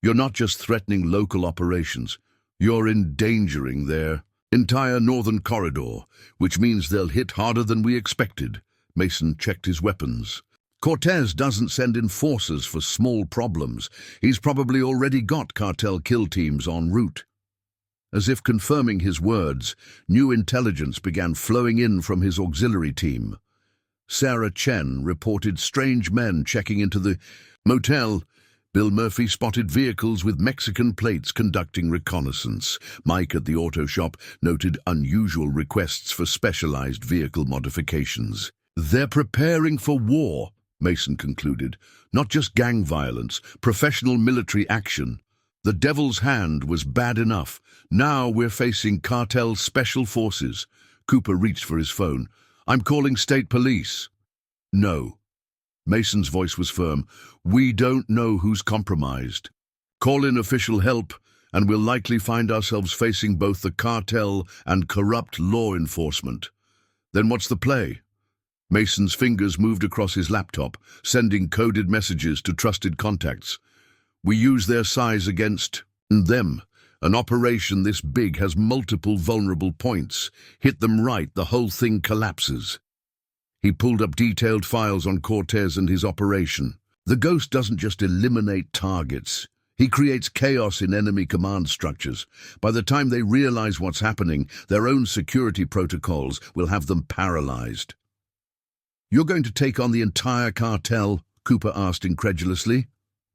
"You're not just threatening local operations, you're endangering their entire northern corridor, which means they'll hit harder than we expected." Mason checked his weapons. "Cortez doesn't send in forces for small problems. He's probably already got cartel kill teams en route." As if confirming his words, new intelligence began flowing in from his auxiliary team. Sarah Chen reported strange men checking into the motel. Bill Murphy spotted vehicles with Mexican plates conducting reconnaissance. Mike at the auto shop noted unusual requests for specialized vehicle modifications. "They're preparing for war," Mason concluded. "Not just gang violence, professional military action. The Devil's Hand was bad enough. Now we're facing cartel special forces." Cooper reached for his phone. "I'm calling state police." "No." Mason's voice was firm. "We don't know who's compromised. Call in official help and we'll likely find ourselves facing both the cartel and corrupt law enforcement. Then what's the play? Mason's fingers moved across his laptop, sending coded messages to trusted contacts. We use their size against them. An operation this big has multiple vulnerable points. Hit them right, the whole thing collapses. He pulled up detailed files on Cortez and his operation. The Ghost doesn't just eliminate targets. He creates chaos in enemy command structures. By the time they realize what's happening, their own security protocols will have them paralyzed. You're going to take on the entire cartel? Cooper asked incredulously.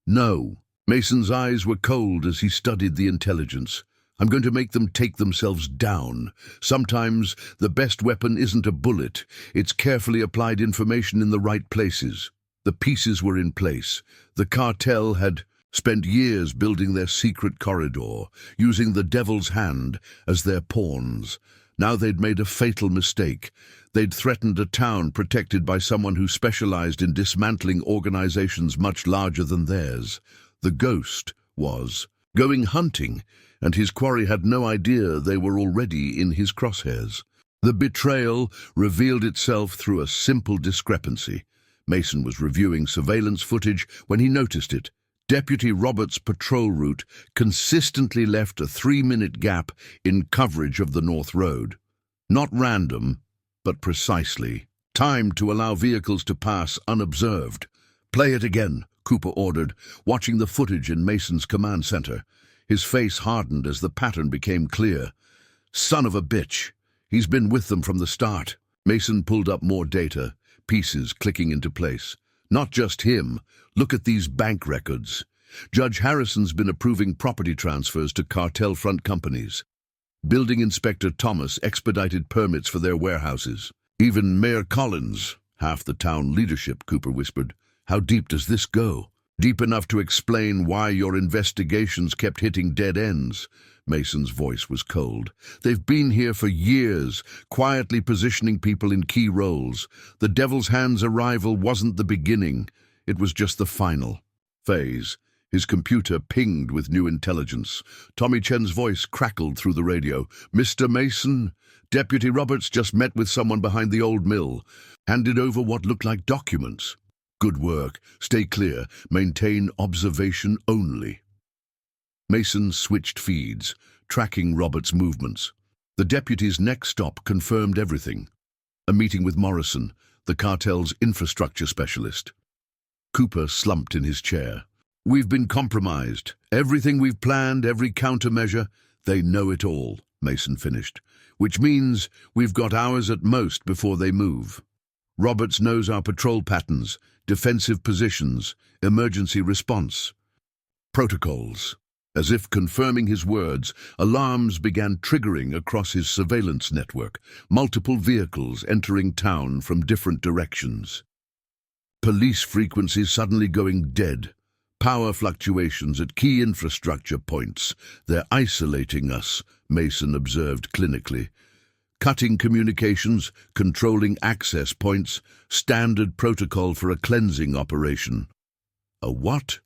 No. Mason's eyes were cold as he studied the intelligence. I'm going to make them take themselves down. Sometimes the best weapon isn't a bullet. It's carefully applied information in the right places. The pieces were in place. The cartel had spent years building their secret corridor, using the Devil's Hand as their pawns. Now they'd made a fatal mistake. They'd threatened a town protected by someone who specialized in dismantling organizations much larger than theirs. The Ghost was going hunting, and his quarry had no idea they were already in his crosshairs. The betrayal revealed itself through a simple discrepancy. Mason was reviewing surveillance footage when he noticed it. Deputy Roberts' patrol route consistently left a 3-minute gap in coverage of the North Road. Not random, but precisely. Timed to allow vehicles to pass unobserved. Play it again, Cooper ordered, watching the footage in Mason's command center. His face hardened as the pattern became clear. Son of a bitch. He's been with them from the start. Mason pulled up more data, pieces clicking into place. Not just him. Look at these bank records. Judge Harrison's been approving property transfers to cartel-front companies. Building Inspector Thomas expedited permits for their warehouses. Even Mayor Collins, half the town leadership, Cooper whispered. How deep does this go? Deep enough to explain why your investigations kept hitting dead ends. Mason's voice was cold. They've been here for years, quietly positioning people in key roles. The Devil's Hand's arrival wasn't the beginning. It was just the final phase. His computer pinged with new intelligence. Tommy Chen's voice crackled through the radio. Mr. Mason, Deputy Roberts just met with someone behind the old mill. Handed over what looked like documents. Good work. Stay clear. Maintain observation only. Mason switched feeds, tracking Roberts' movements. The deputy's next stop confirmed everything. A meeting with Morrison, the cartel's infrastructure specialist. Cooper slumped in his chair. We've been compromised. Everything we've planned, every countermeasure, they know it all, Mason finished. Which means we've got hours at most before they move. Roberts knows our patrol patterns, defensive positions, emergency response. Protocols. As if confirming his words, alarms began triggering across his surveillance network, multiple vehicles entering town from different directions. Police frequencies suddenly going dead. Power fluctuations at key infrastructure points. They're isolating us, Mason observed clinically. Cutting communications, controlling access points, standard protocol for a cleansing operation. A what?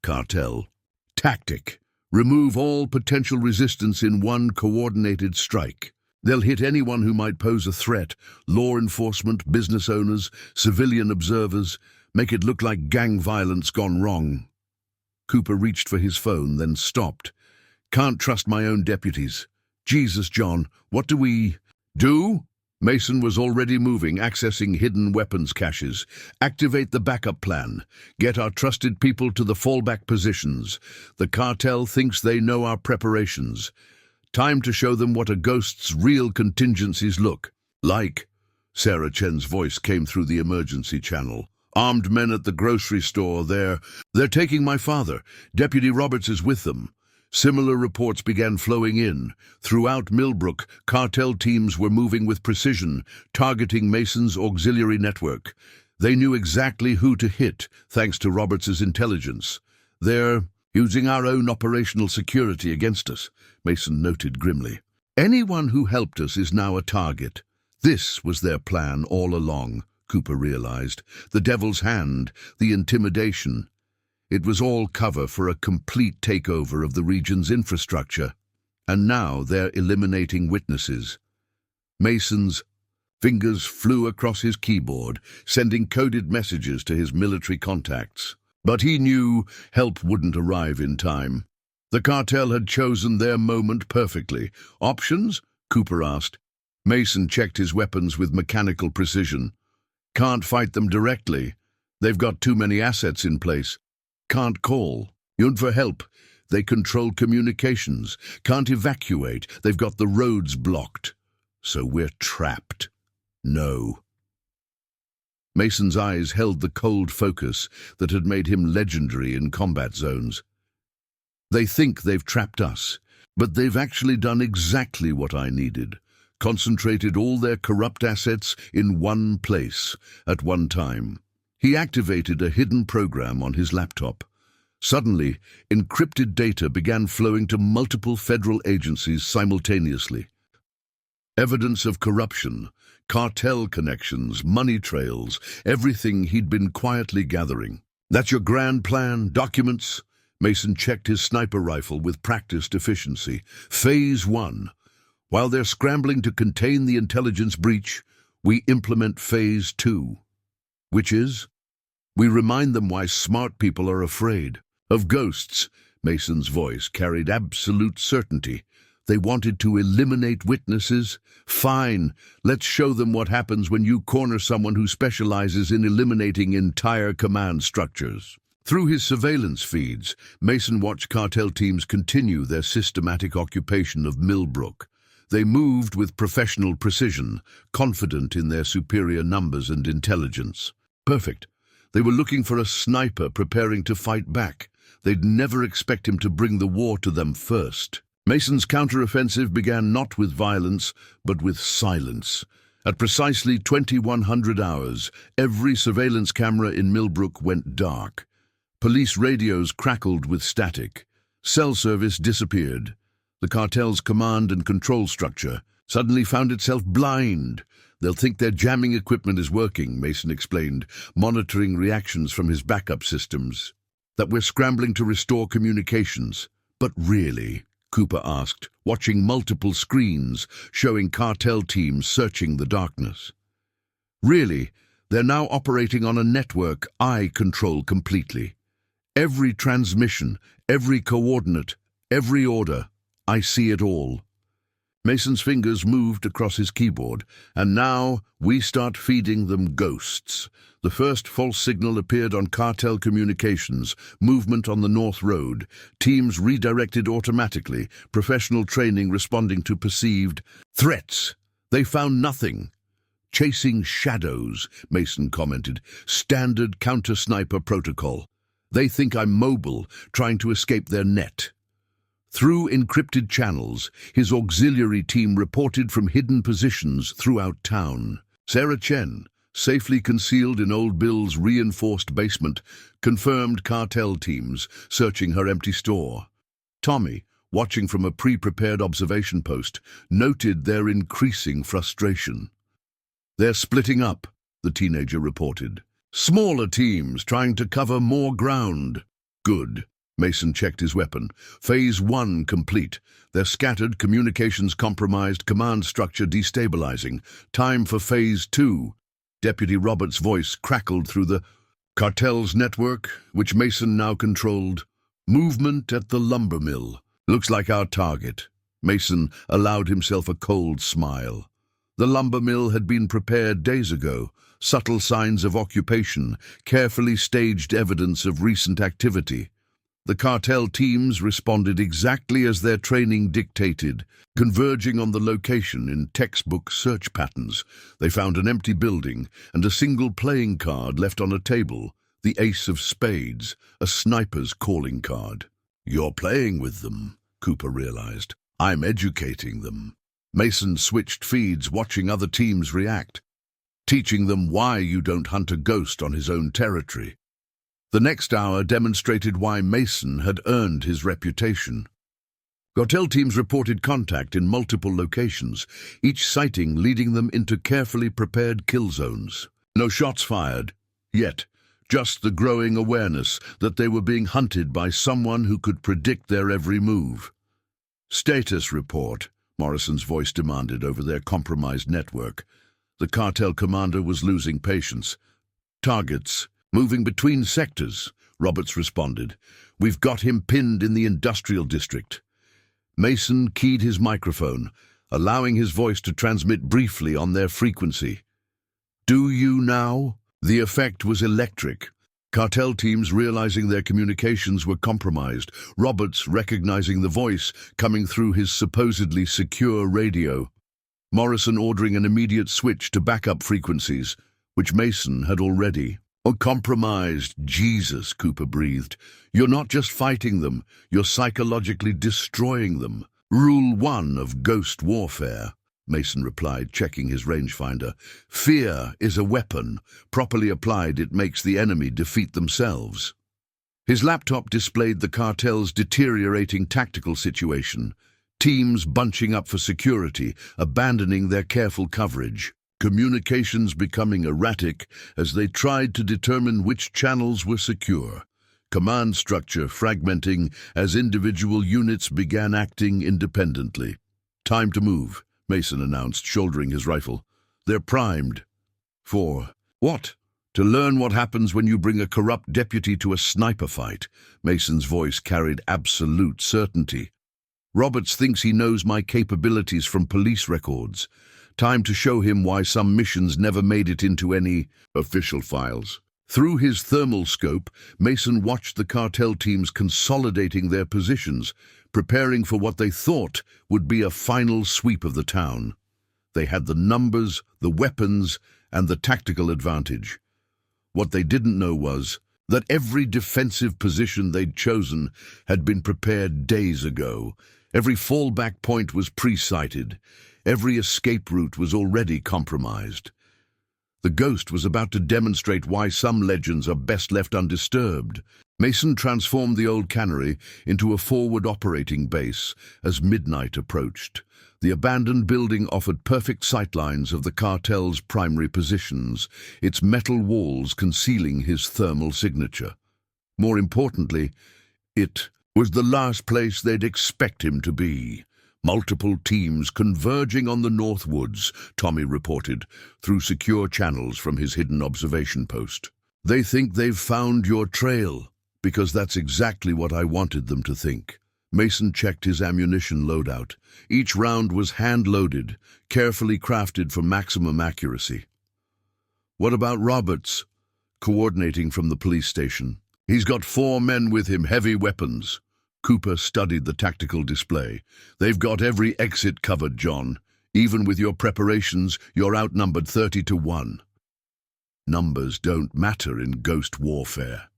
Cartel. Tactic. Remove all potential resistance in one coordinated strike. They'll hit anyone who might pose a threat, law enforcement, business owners, civilian observers, make it look like gang violence gone wrong. Cooper reached for his phone, then stopped. Can't trust my own deputies. Jesus, John, what do we do? Mason was already moving, accessing hidden weapons caches. Activate the backup plan. Get our trusted people to the fallback positions. The cartel thinks they know our preparations. Time to show them what a ghost's real contingencies look like. Sarah Chen's voice came through the emergency channel. Armed men at the grocery store. They're taking my father. Deputy Roberts is with them. Similar reports began flowing in. Throughout Millbrook, cartel teams were moving with precision, targeting Mason's auxiliary network. They knew exactly who to hit, thanks to Roberts's intelligence. They're using our own operational security against us, Mason noted grimly. Anyone who helped us is now a target. This was their plan all along, Cooper realized. The Devil's Hand, the intimidation. It was all cover for a complete takeover of the region's infrastructure, and now they're eliminating witnesses. Mason's fingers flew across his keyboard, sending coded messages to his military contacts. But he knew help wouldn't arrive in time. The cartel had chosen their moment perfectly. Options? Cooper asked. Mason checked his weapons with mechanical precision. Can't fight them directly. They've got too many assets in place. Can't call. Yun for help. They control communications. Can't evacuate. They've got the roads blocked. So we're trapped. No. Mason's eyes held the cold focus that had made him legendary in combat zones. They think they've trapped us, but they've actually done exactly what I needed. Concentrated all their corrupt assets in one place at one time. He activated a hidden program on his laptop. Suddenly, encrypted data began flowing to multiple federal agencies simultaneously. Evidence of corruption, cartel connections, money trails, everything he'd been quietly gathering. That's your grand plan, documents? Mason checked his sniper rifle with practiced efficiency. Phase 1. While they're scrambling to contain the intelligence breach, we implement Phase 2. Which is? We remind them why smart people are afraid. Of ghosts, Mason's voice carried absolute certainty. They wanted to eliminate witnesses. Fine, let's show them what happens when you corner someone who specializes in eliminating entire command structures. Through his surveillance feeds, Mason watched cartel teams continue their systematic occupation of Millbrook. They moved with professional precision, confident in their superior numbers and intelligence. Perfect. They were looking for a sniper preparing to fight back. They'd never expect him to bring the war to them first. Mason's counteroffensive began not with violence, but with silence. At precisely 2100 hours, every surveillance camera in Millbrook went dark. Police radios crackled with static. Cell service disappeared. The cartel's command and control structure suddenly found itself blind. They'll think their jamming equipment is working, Mason explained, monitoring reactions from his backup systems. That we're scrambling to restore communications. But really? Cooper asked, watching multiple screens showing cartel teams searching the darkness. Really, they're now operating on a network I control completely. Every transmission, every coordinate, every order, I see it all. Mason's fingers moved across his keyboard, and now we start feeding them ghosts. The first false signal appeared on cartel communications, movement on the North Road, teams redirected automatically, professional training responding to perceived threats. They found nothing. Chasing shadows, Mason commented, standard counter-sniper protocol. They think I'm mobile, trying to escape their net. Through encrypted channels, his auxiliary team reported from hidden positions throughout town. Sarah Chen, safely concealed in Old Bill's reinforced basement, confirmed cartel teams searching her empty store. Tommy, watching from a pre-prepared observation post, noted their increasing frustration. They're splitting up, the teenager reported. Smaller teams trying to cover more ground. Good. Mason checked his weapon. Phase 1 complete. They're scattered, communications compromised, command structure destabilizing. Time for Phase 2. Deputy Roberts' voice crackled through the cartel's network, which Mason now controlled. Movement at the lumber mill. Looks like our target. Mason allowed himself a cold smile. The lumber mill had been prepared days ago. Subtle signs of occupation, carefully staged evidence of recent activity. The cartel teams responded exactly as their training dictated, converging on the location in textbook search patterns. They found an empty building and a single playing card left on a table, the ace of spades, a sniper's calling card. You're playing with them, Cooper realized. I'm educating them. Mason switched feeds, watching other teams react, teaching them why you don't hunt a ghost on his own territory. The next hour demonstrated why Mason had earned his reputation. Cartel teams reported contact in multiple locations, each sighting leading them into carefully prepared kill zones. No shots fired. Yet, just the growing awareness that they were being hunted by someone who could predict their every move. "Status report," Morrison's voice demanded over their compromised network. The cartel commander was losing patience. "Targets, moving between sectors," Roberts responded. "We've got him pinned in the industrial district." Mason keyed his microphone, allowing his voice to transmit briefly on their frequency. "Do you now?" The effect was electric. Cartel teams realizing their communications were compromised, Roberts recognizing the voice coming through his supposedly secure radio. Morrison ordering an immediate switch to backup frequencies, which Mason had already. "Oh, compromised, Jesus," Cooper breathed. "You're not just fighting them, you're psychologically destroying them." "Rule 1 of ghost warfare," Mason replied, checking his rangefinder. "Fear is a weapon. Properly applied, it makes the enemy defeat themselves." His laptop displayed the cartel's deteriorating tactical situation. Teams bunching up for security, abandoning their careful coverage. Communications becoming erratic as they tried to determine which channels were secure. Command structure fragmenting as individual units began acting independently. "Time to move," Mason announced, shouldering his rifle. "They're primed." "For what?" "To learn what happens when you bring a corrupt deputy to a sniper fight." Mason's voice carried absolute certainty. "Roberts thinks he knows my capabilities from police records. Time to show him why some missions never made it into any official files." Through his thermal scope, Mason watched the cartel teams consolidating their positions, preparing for what they thought would be a final sweep of the town. They had the numbers, the weapons, and the tactical advantage. What they didn't know was that every defensive position they'd chosen had been prepared days ago. Every fallback point was pre-sighted. Every escape route was already compromised. The ghost was about to demonstrate why some legends are best left undisturbed. Mason transformed the old cannery into a forward operating base as midnight approached. The abandoned building offered perfect sightlines of the cartel's primary positions, its metal walls concealing his thermal signature. More importantly, it was the last place they'd expect him to be. "Multiple teams converging on the North Woods," Tommy reported, through secure channels from his hidden observation post. "They think they've found your trail, because that's exactly what I wanted them to think." Mason checked his ammunition loadout. Each round was hand-loaded, carefully crafted for maximum accuracy. "What about Roberts?" Coordinating from the police station. "He's got 4 men with him, heavy weapons." Cooper studied the tactical display. "They've got every exit covered, John. Even with your preparations, you're outnumbered 30-1. Numbers don't matter in ghost warfare."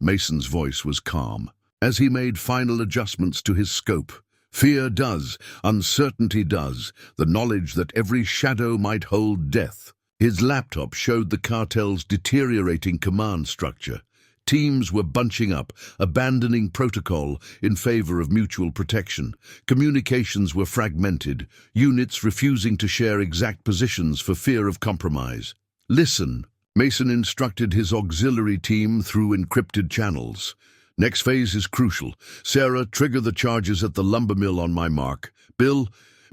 Mason's voice was calm, as he made final adjustments to his scope. "Fear does, uncertainty does, the knowledge that every shadow might hold death." His laptop showed the cartel's deteriorating command structure. Teams were bunching up, abandoning protocol in favor of mutual protection. Communications were fragmented, units refusing to share exact positions for fear of compromise. "Listen," Mason instructed his auxiliary team through encrypted channels. "Next phase is crucial. Sarah, trigger the charges at the lumber mill on my mark. Bill,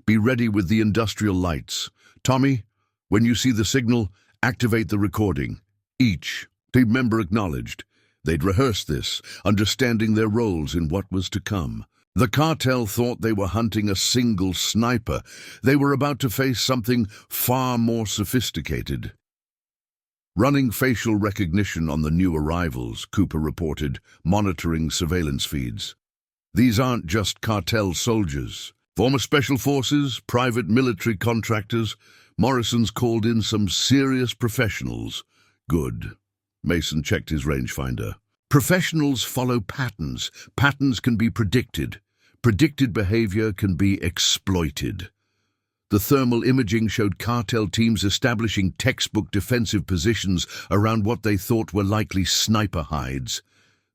be ready with the industrial lights. Tommy, when you see the signal, activate the recording." Each team member acknowledged. They'd rehearsed this, understanding their roles in what was to come. The cartel thought they were hunting a single sniper. They were about to face something far more sophisticated. "Running facial recognition on the new arrivals," Cooper reported, monitoring surveillance feeds. "These aren't just cartel soldiers. Former special forces, private military contractors. Morrison's called in some serious professionals." "Good." Mason checked his rangefinder. "Professionals follow patterns. Patterns can be predicted. Predicted behavior can be exploited." The thermal imaging showed cartel teams establishing textbook defensive positions around what they thought were likely sniper hides.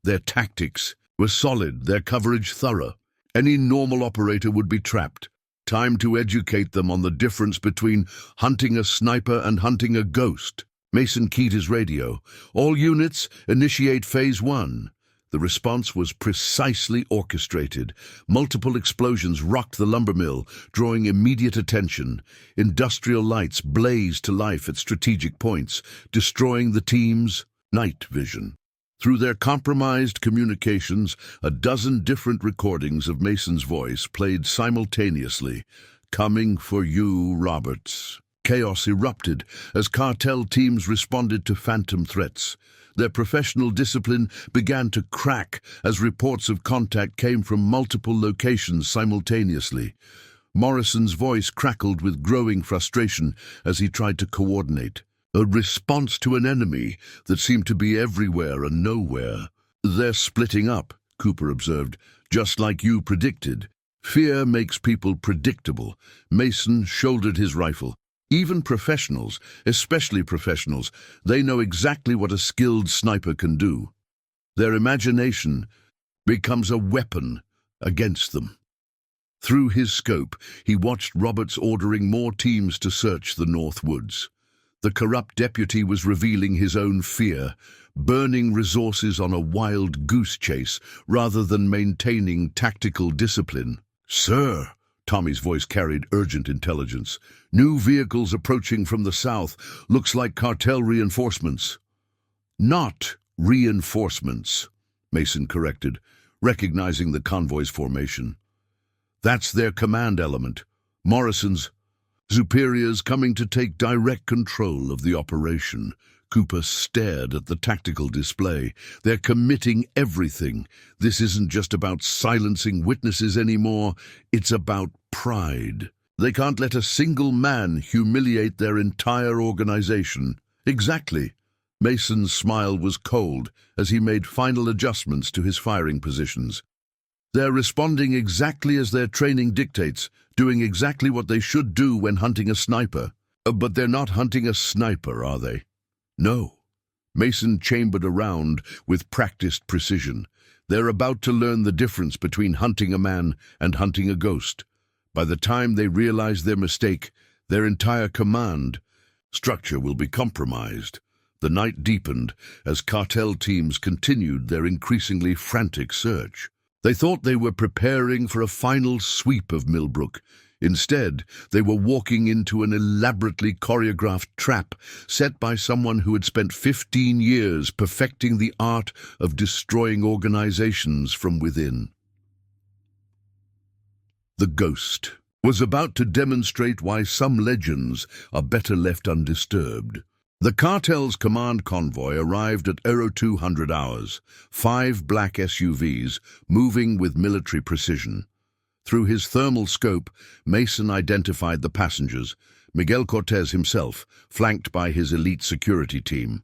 Their tactics were solid, their coverage thorough. Any normal operator would be trapped. Time to educate them on the difference between hunting a sniper and hunting a ghost. Mason keyed his radio. "All units, initiate Phase 1. The response was precisely orchestrated. Multiple explosions rocked the lumber mill, drawing immediate attention. Industrial lights blazed to life at strategic points, destroying the team's night vision. Through their compromised communications, a dozen different recordings of Mason's voice played simultaneously. "Coming for you, Roberts." Chaos erupted as cartel teams responded to phantom threats. Their professional discipline began to crack as reports of contact came from multiple locations simultaneously. Morrison's voice crackled with growing frustration as he tried to coordinate. A response to an enemy that seemed to be everywhere and nowhere. "They're splitting up," Cooper observed, "just like you predicted. Fear makes people predictable." Mason shouldered his rifle. Even professionals, especially professionals, they know exactly what a skilled sniper can do. Their imagination becomes a weapon against them. Through his scope, he watched Roberts ordering more teams to search the North Woods. The corrupt deputy was revealing his own fear, burning resources on a wild goose chase rather than maintaining tactical discipline. "Sir," Tommy's voice carried urgent intelligence. "New vehicles approaching from the south. Looks like cartel reinforcements." "Not reinforcements," Mason corrected, recognizing the convoy's formation. "That's their command element. Morrison's superiors coming to take direct control of the operation." Cooper stared at the tactical display. "They're committing everything. This isn't just about silencing witnesses anymore. It's about pride. They can't let a single man humiliate their entire organization." "Exactly." Mason's smile was cold as he made final adjustments to his firing positions. "They're responding exactly as their training dictates, doing exactly what they should do when hunting a sniper. But they're not hunting a sniper, are they?" "No." Mason chambered around with practiced precision. "They're about to learn the difference between hunting a man and hunting a ghost. By the time they realize their mistake, their entire command structure will be compromised." The night deepened as cartel teams continued their increasingly frantic search. They thought they were preparing for a final sweep of Millbrook. Instead, they were walking into an elaborately choreographed trap set by someone who had spent 15 years perfecting the art of destroying organizations from within. The Ghost was about to demonstrate why some legends are better left undisturbed. The cartel's command convoy arrived at 0200 hours, 5 black SUVs moving with military precision. Through his thermal scope, Mason identified the passengers, Miguel Cortez himself, flanked by his elite security team.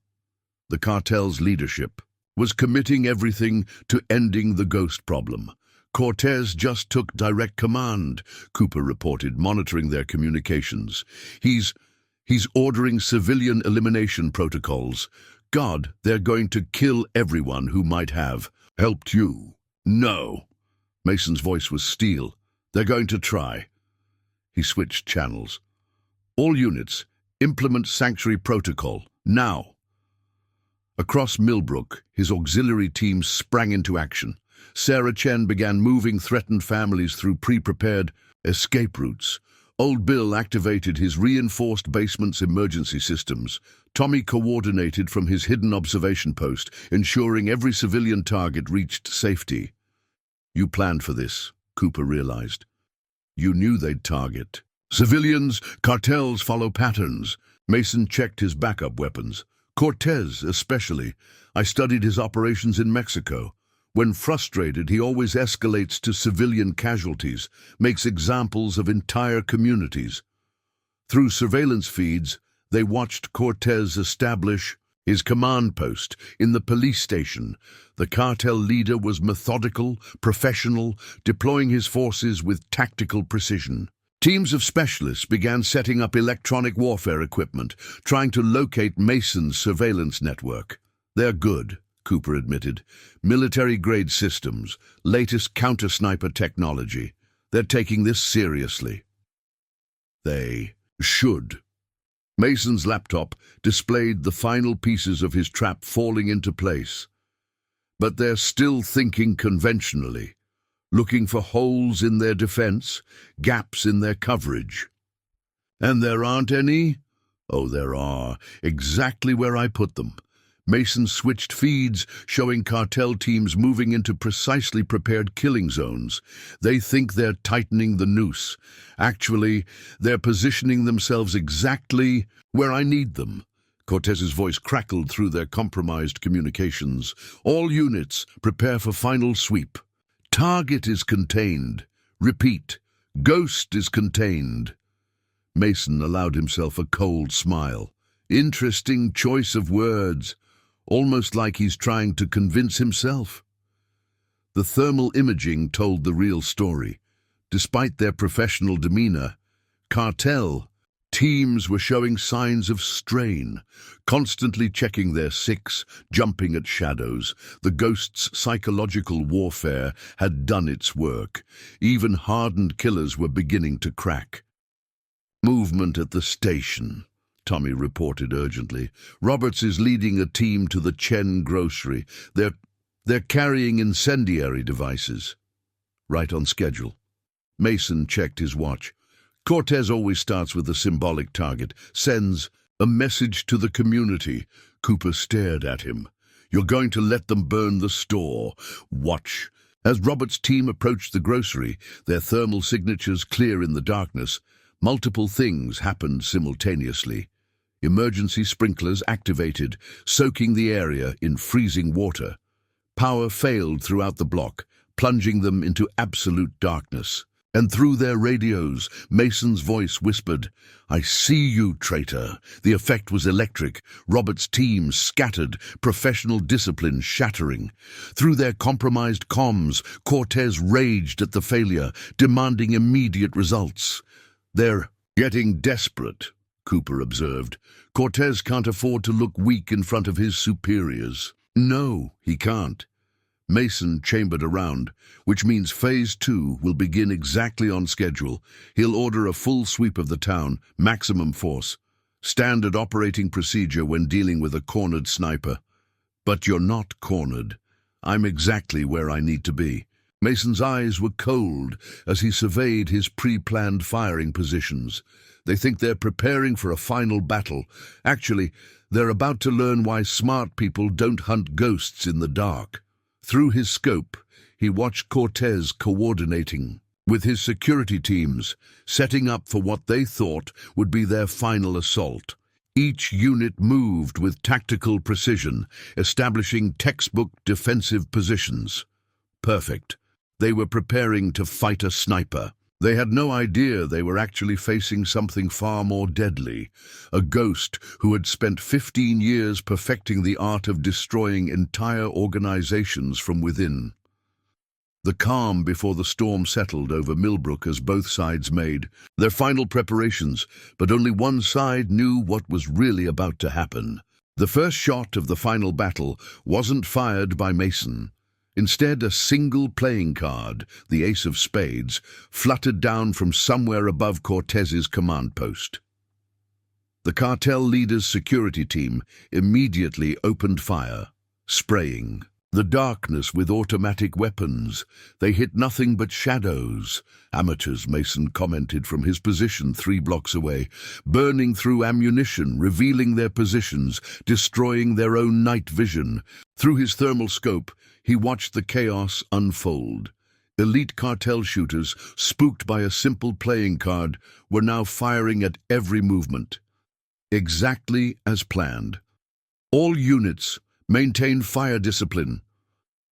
The cartel's leadership was committing everything to ending the ghost problem. "Cortez just took direct command," Cooper reported, monitoring their communications. He's ordering civilian elimination protocols. God, they're going to kill everyone who might have helped you." "No." Mason's voice was steel. "They're going to try." He switched channels. "All units, implement sanctuary protocol, now." Across Millbrook, his auxiliary team sprang into action. Sarah Chen began moving threatened families through pre-prepared escape routes. Old Bill activated his reinforced basement's emergency systems. Tommy coordinated from his hidden observation post, ensuring every civilian target reached safety. "You planned for this," Cooper realized. "You knew they'd target civilians. Cartels follow patterns." Mason checked his backup weapons. "Cortez, especially. I studied his operations in Mexico. When frustrated, he always escalates to civilian casualties, makes examples of entire communities." Through surveillance feeds, they watched Cortez establish his command post in the police station. The cartel leader was methodical, professional, deploying his forces with tactical precision. Teams of specialists began setting up electronic warfare equipment, trying to locate Mason's surveillance network. "They're good," Cooper admitted. "Military-grade systems, latest counter-sniper technology. They're taking this seriously." "They should." Mason's laptop displayed the final pieces of his trap falling into place. But they're still thinking conventionally, looking for holes in their defense, gaps in their coverage. And there aren't any? Oh, there are, exactly where I put them. Mason switched feeds, showing cartel teams moving into precisely prepared killing zones. They think they're tightening the noose. Actually, they're positioning themselves exactly where I need them. Cortez's voice crackled through their compromised communications. All units, prepare for final sweep. Target is contained. Repeat, ghost is contained. Mason allowed himself a cold smile. Interesting choice of words. Almost like he's trying to convince himself. The thermal imaging told the real story. Despite their professional demeanor, cartel teams were showing signs of strain, constantly checking their six, jumping at shadows. The ghost's psychological warfare had done its work. Even hardened killers were beginning to crack. Movement at the station, Tommy reported urgently. Roberts is leading a team to the Chen grocery. They're carrying incendiary devices. Right on schedule. Mason checked his watch. Cortez always starts with a symbolic target, sends a message to the community. Cooper stared at him. You're going to let them burn the store. Watch. As Roberts' team approached the grocery, their thermal signatures clear in the darkness, multiple things happened simultaneously. Emergency sprinklers activated, soaking the area in freezing water. Power failed throughout the block, plunging them into absolute darkness. And through their radios, Mason's voice whispered, I see you, traitor. The effect was electric. Robert's team scattered, professional discipline shattering. Through their compromised comms, Cortez raged at the failure, demanding immediate results. They're getting desperate, Cooper observed. Cortez can't afford to look weak in front of his superiors. No, he can't. Mason chambered around, which means Phase 2 will begin exactly on schedule. He'll order a full sweep of the town, maximum force. Standard operating procedure when dealing with a cornered sniper. But you're not cornered. I'm exactly where I need to be. Mason's eyes were cold as he surveyed his pre-planned firing positions. They think they're preparing for a final battle. Actually, they're about to learn why smart people don't hunt ghosts in the dark. Through his scope, he watched Cortez coordinating with his security teams, setting up for what they thought would be their final assault. Each unit moved with tactical precision, establishing textbook defensive positions. Perfect. They were preparing to fight a sniper. They had no idea they were actually facing something far more deadly, a ghost who had spent 15 years perfecting the art of destroying entire organizations from within. The calm before the storm settled over Millbrook as both sides made their final preparations, but only one side knew what was really about to happen. The first shot of the final battle wasn't fired by Mason. Instead, a single playing card, the ace of spades, fluttered down from somewhere above Cortez's command post. The cartel leader's security team immediately opened fire, spraying the darkness with automatic weapons. They hit nothing but shadows. Amateurs, Mason commented from his position 3 blocks away, burning through ammunition, revealing their positions, destroying their own night vision. Through his thermal scope, he watched the chaos unfold. Elite cartel shooters, spooked by a simple playing card, were now firing at every movement. Exactly as planned. All units maintain fire discipline.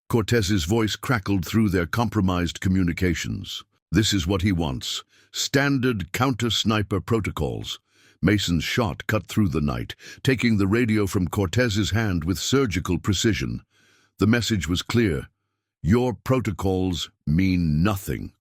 Cortez's voice crackled through their compromised communications. This is what he wants. Standard counter-sniper protocols. Mason's shot cut through the night, taking the radio from Cortez's hand with surgical precision. The message was clear. Your protocols mean nothing.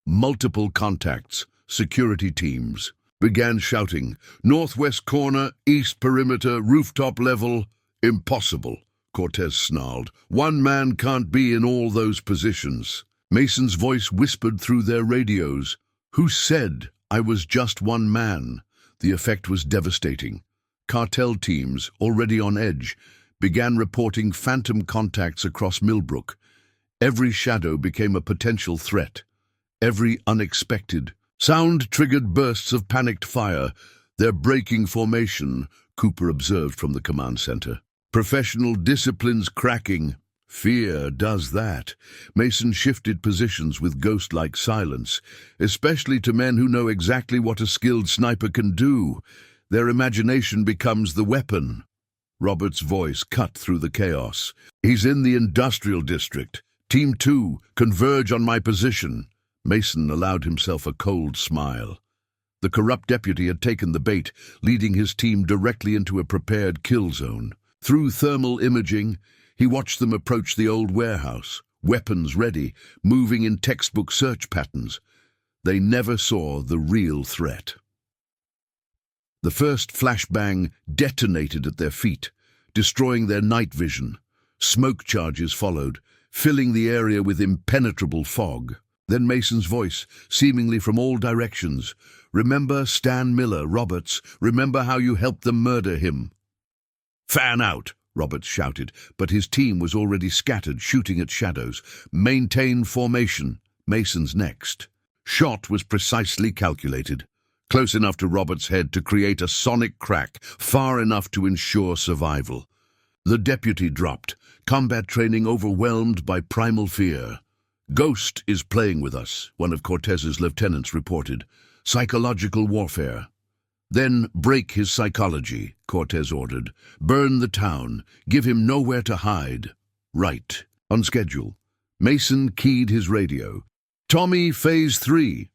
Multiple contacts, security teams, began shouting, Northwest corner, east perimeter, rooftop level. Impossible, Cortez snarled. One man can't be in all those positions. Mason's voice whispered through their radios. Who said I was just one man? The effect was devastating. Cartel teams, already on edge, began reporting phantom contacts across Millbrook. Every shadow became a potential threat. Every unexpected sound triggered bursts of panicked fire. "They're breaking formation," Cooper observed from the command center. "Professional discipline's cracking." Fear does that. Mason shifted positions with ghost-like silence, especially to men who know exactly what a skilled sniper can do. Their imagination becomes the weapon. Robert's voice cut through the chaos. "He's in the industrial district. Team 2, converge on my position." Mason allowed himself a cold smile. The corrupt deputy had taken the bait, leading his team directly into a prepared kill zone. Through thermal imaging, he watched them approach the old warehouse, weapons ready, moving in textbook search patterns. They never saw the real threat. The first flashbang detonated at their feet, destroying their night vision. Smoke charges followed, filling the area with impenetrable fog. Then Mason's voice, seemingly from all directions. "Remember Stan Miller, Roberts? Remember how you helped them murder him?" "Fan out!" Roberts shouted, but his team was already scattered, shooting at shadows. "Maintain formation." Mason's next shot was precisely calculated, close enough to Roberts' head to create a sonic crack, far enough to ensure survival. The deputy dropped, combat training overwhelmed by primal fear. "Ghost is playing with us," one of Cortez's lieutenants reported. "Psychological warfare." "Then break his psychology," Cortez ordered. "Burn the town. Give him nowhere to hide." "Right." On schedule. Mason keyed his radio. "Tommy, Phase 3.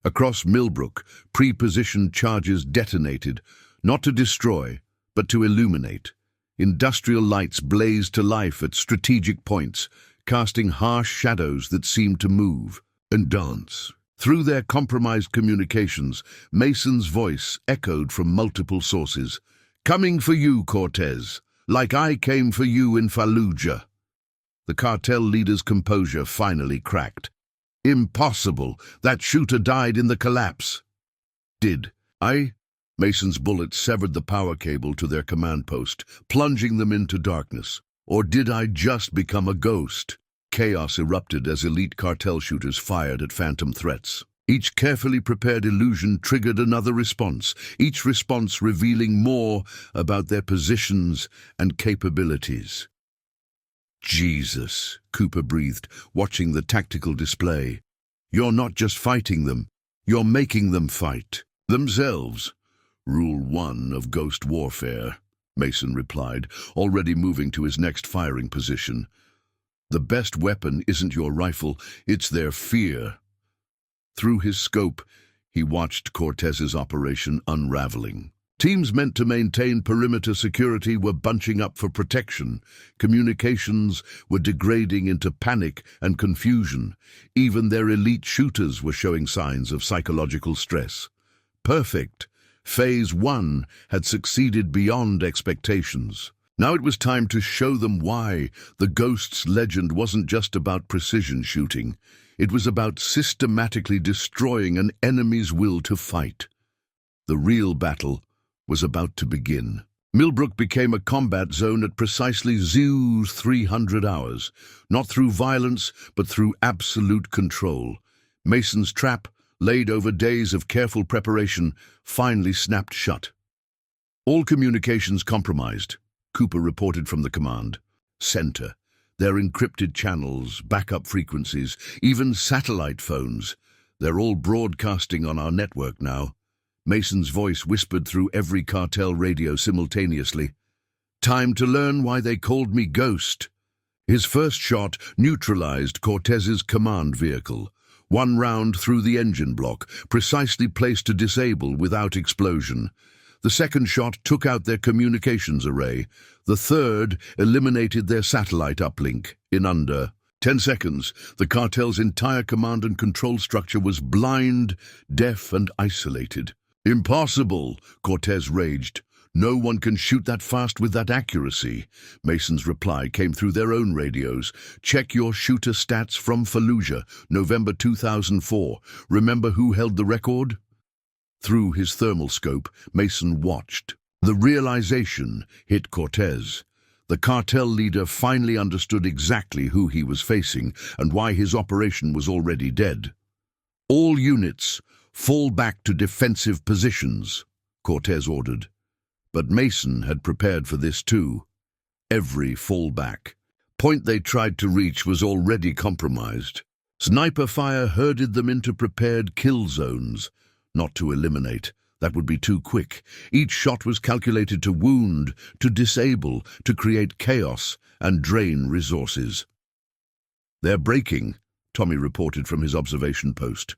Across Millbrook, pre-positioned charges detonated, not to destroy, but to illuminate. Industrial lights blazed to life at strategic points, casting harsh shadows that seemed to move and dance. Through their compromised communications, Mason's voice echoed from multiple sources. "Coming for you, Cortez, like I came for you in Fallujah." The cartel leader's composure finally cracked. "Impossible! That shooter died in the collapse." "Did I?" Mason's bullet severed the power cable to their command post, plunging them into darkness. "Or did I just become a ghost?" Chaos erupted as elite cartel shooters fired at phantom threats. Each carefully prepared illusion triggered another response, each response revealing more about their positions and capabilities. "Jesus," Cooper breathed, watching the tactical display. "You're not just fighting them, you're making them fight themselves." "Rule 1 of ghost warfare," Mason replied, already moving to his next firing position. "The best weapon isn't your rifle, it's their fear." Through his scope, he watched Cortez's operation unraveling. Teams meant to maintain perimeter security were bunching up for protection. Communications were degrading into panic and confusion. Even their elite shooters were showing signs of psychological stress. Perfect. Phase 1 had succeeded beyond expectations. Now it was time to show them why the Ghost's legend wasn't just about precision shooting. It was about systematically destroying an enemy's will to fight. The real battle was about to begin. Millbrook became a combat zone at precisely 300 hours, not through violence, but through absolute control. Mason's trap, laid over days of careful preparation, finally snapped shut. All communications compromised, Cooper reported from the command center. Their encrypted channels, backup frequencies, even satellite phones. They're all broadcasting on our network now. Mason's voice whispered through every cartel radio simultaneously. "Time to learn why they called me Ghost." His first shot neutralized Cortez's command vehicle. One round through the engine block, precisely placed to disable without explosion. The second shot took out their communications array. The third eliminated their satellite uplink in under 10 seconds. The cartel's entire command and control structure was blind, deaf, and isolated. "Impossible," Cortez raged. "No one can shoot that fast with that accuracy." Mason's reply came through their own radios. "Check your shooter stats from Fallujah, November 2004. Remember who held the record?" Through his thermal scope, Mason watched. The realization hit Cortez. The cartel leader finally understood exactly who he was facing and why his operation was already dead. "All units, fall back to defensive positions," Cortez ordered. But Mason had prepared for this too. Every fallback point they tried to reach was already compromised. Sniper fire herded them into prepared kill zones. Not to eliminate. That would be too quick. Each shot was calculated to wound, to disable, to create chaos and drain resources. "They're breaking," Tommy reported from his observation post.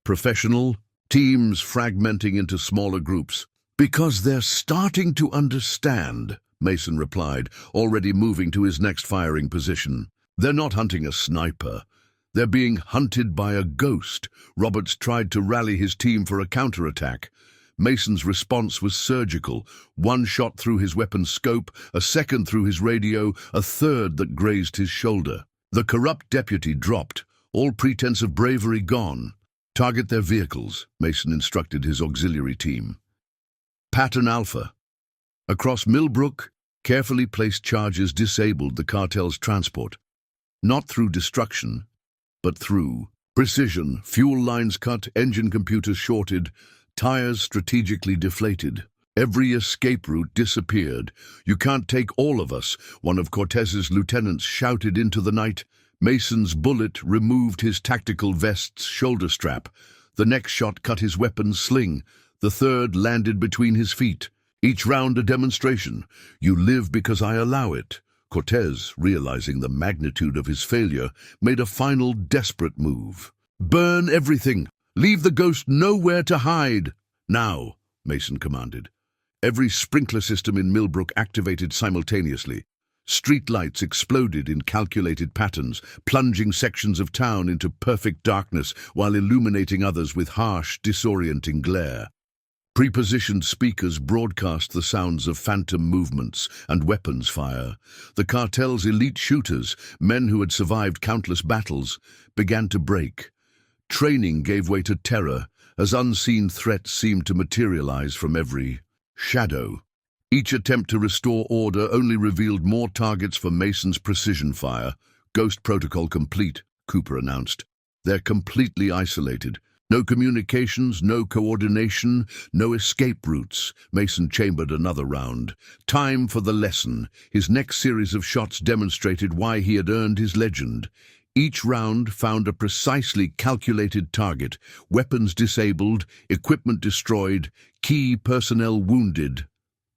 "Professional teams fragmenting into smaller groups." "Because they're starting to understand," Mason replied, already moving to his next firing position. "They're not hunting a sniper. They're being hunted by a ghost." Roberts tried to rally his team for a counterattack. Mason's response was surgical. One shot through his weapon's scope, a second through his radio, a third that grazed his shoulder. The corrupt deputy dropped, all pretense of bravery gone. "Target their vehicles," Mason instructed his auxiliary team. Pattern Alpha. Across Millbrook, carefully placed charges disabled the cartel's transport. Not through destruction, but through precision. Fuel lines cut, engine computers shorted, tires strategically deflated. Every escape route disappeared. "You can't take all of us," one of Cortez's lieutenants shouted into the night. Mason's bullet removed his tactical vest's shoulder strap. The next shot cut his weapon's sling. The third landed between his feet. Each round a demonstration. "You live because I allow it." Cortez, realizing the magnitude of his failure, made a final desperate move. "Burn everything. Leave the ghost nowhere to hide." "Now," Mason commanded. Every sprinkler system in Millbrook activated simultaneously. Street lights exploded in calculated patterns, plunging sections of town into perfect darkness while illuminating others with harsh, disorienting glare. Prepositioned speakers broadcast the sounds of phantom movements and weapons fire. The cartel's elite shooters, men who had survived countless battles, began to break. Training gave way to terror as unseen threats seemed to materialize from every shadow. Each attempt to restore order only revealed more targets for Mason's precision fire. "Ghost protocol complete," Cooper announced. "They're completely isolated. No communications, no coordination, no escape routes." Mason chambered another round. Time for the lesson. His next series of shots demonstrated why he had earned his legend. Each round found a precisely calculated target, weapons disabled, equipment destroyed, key personnel wounded,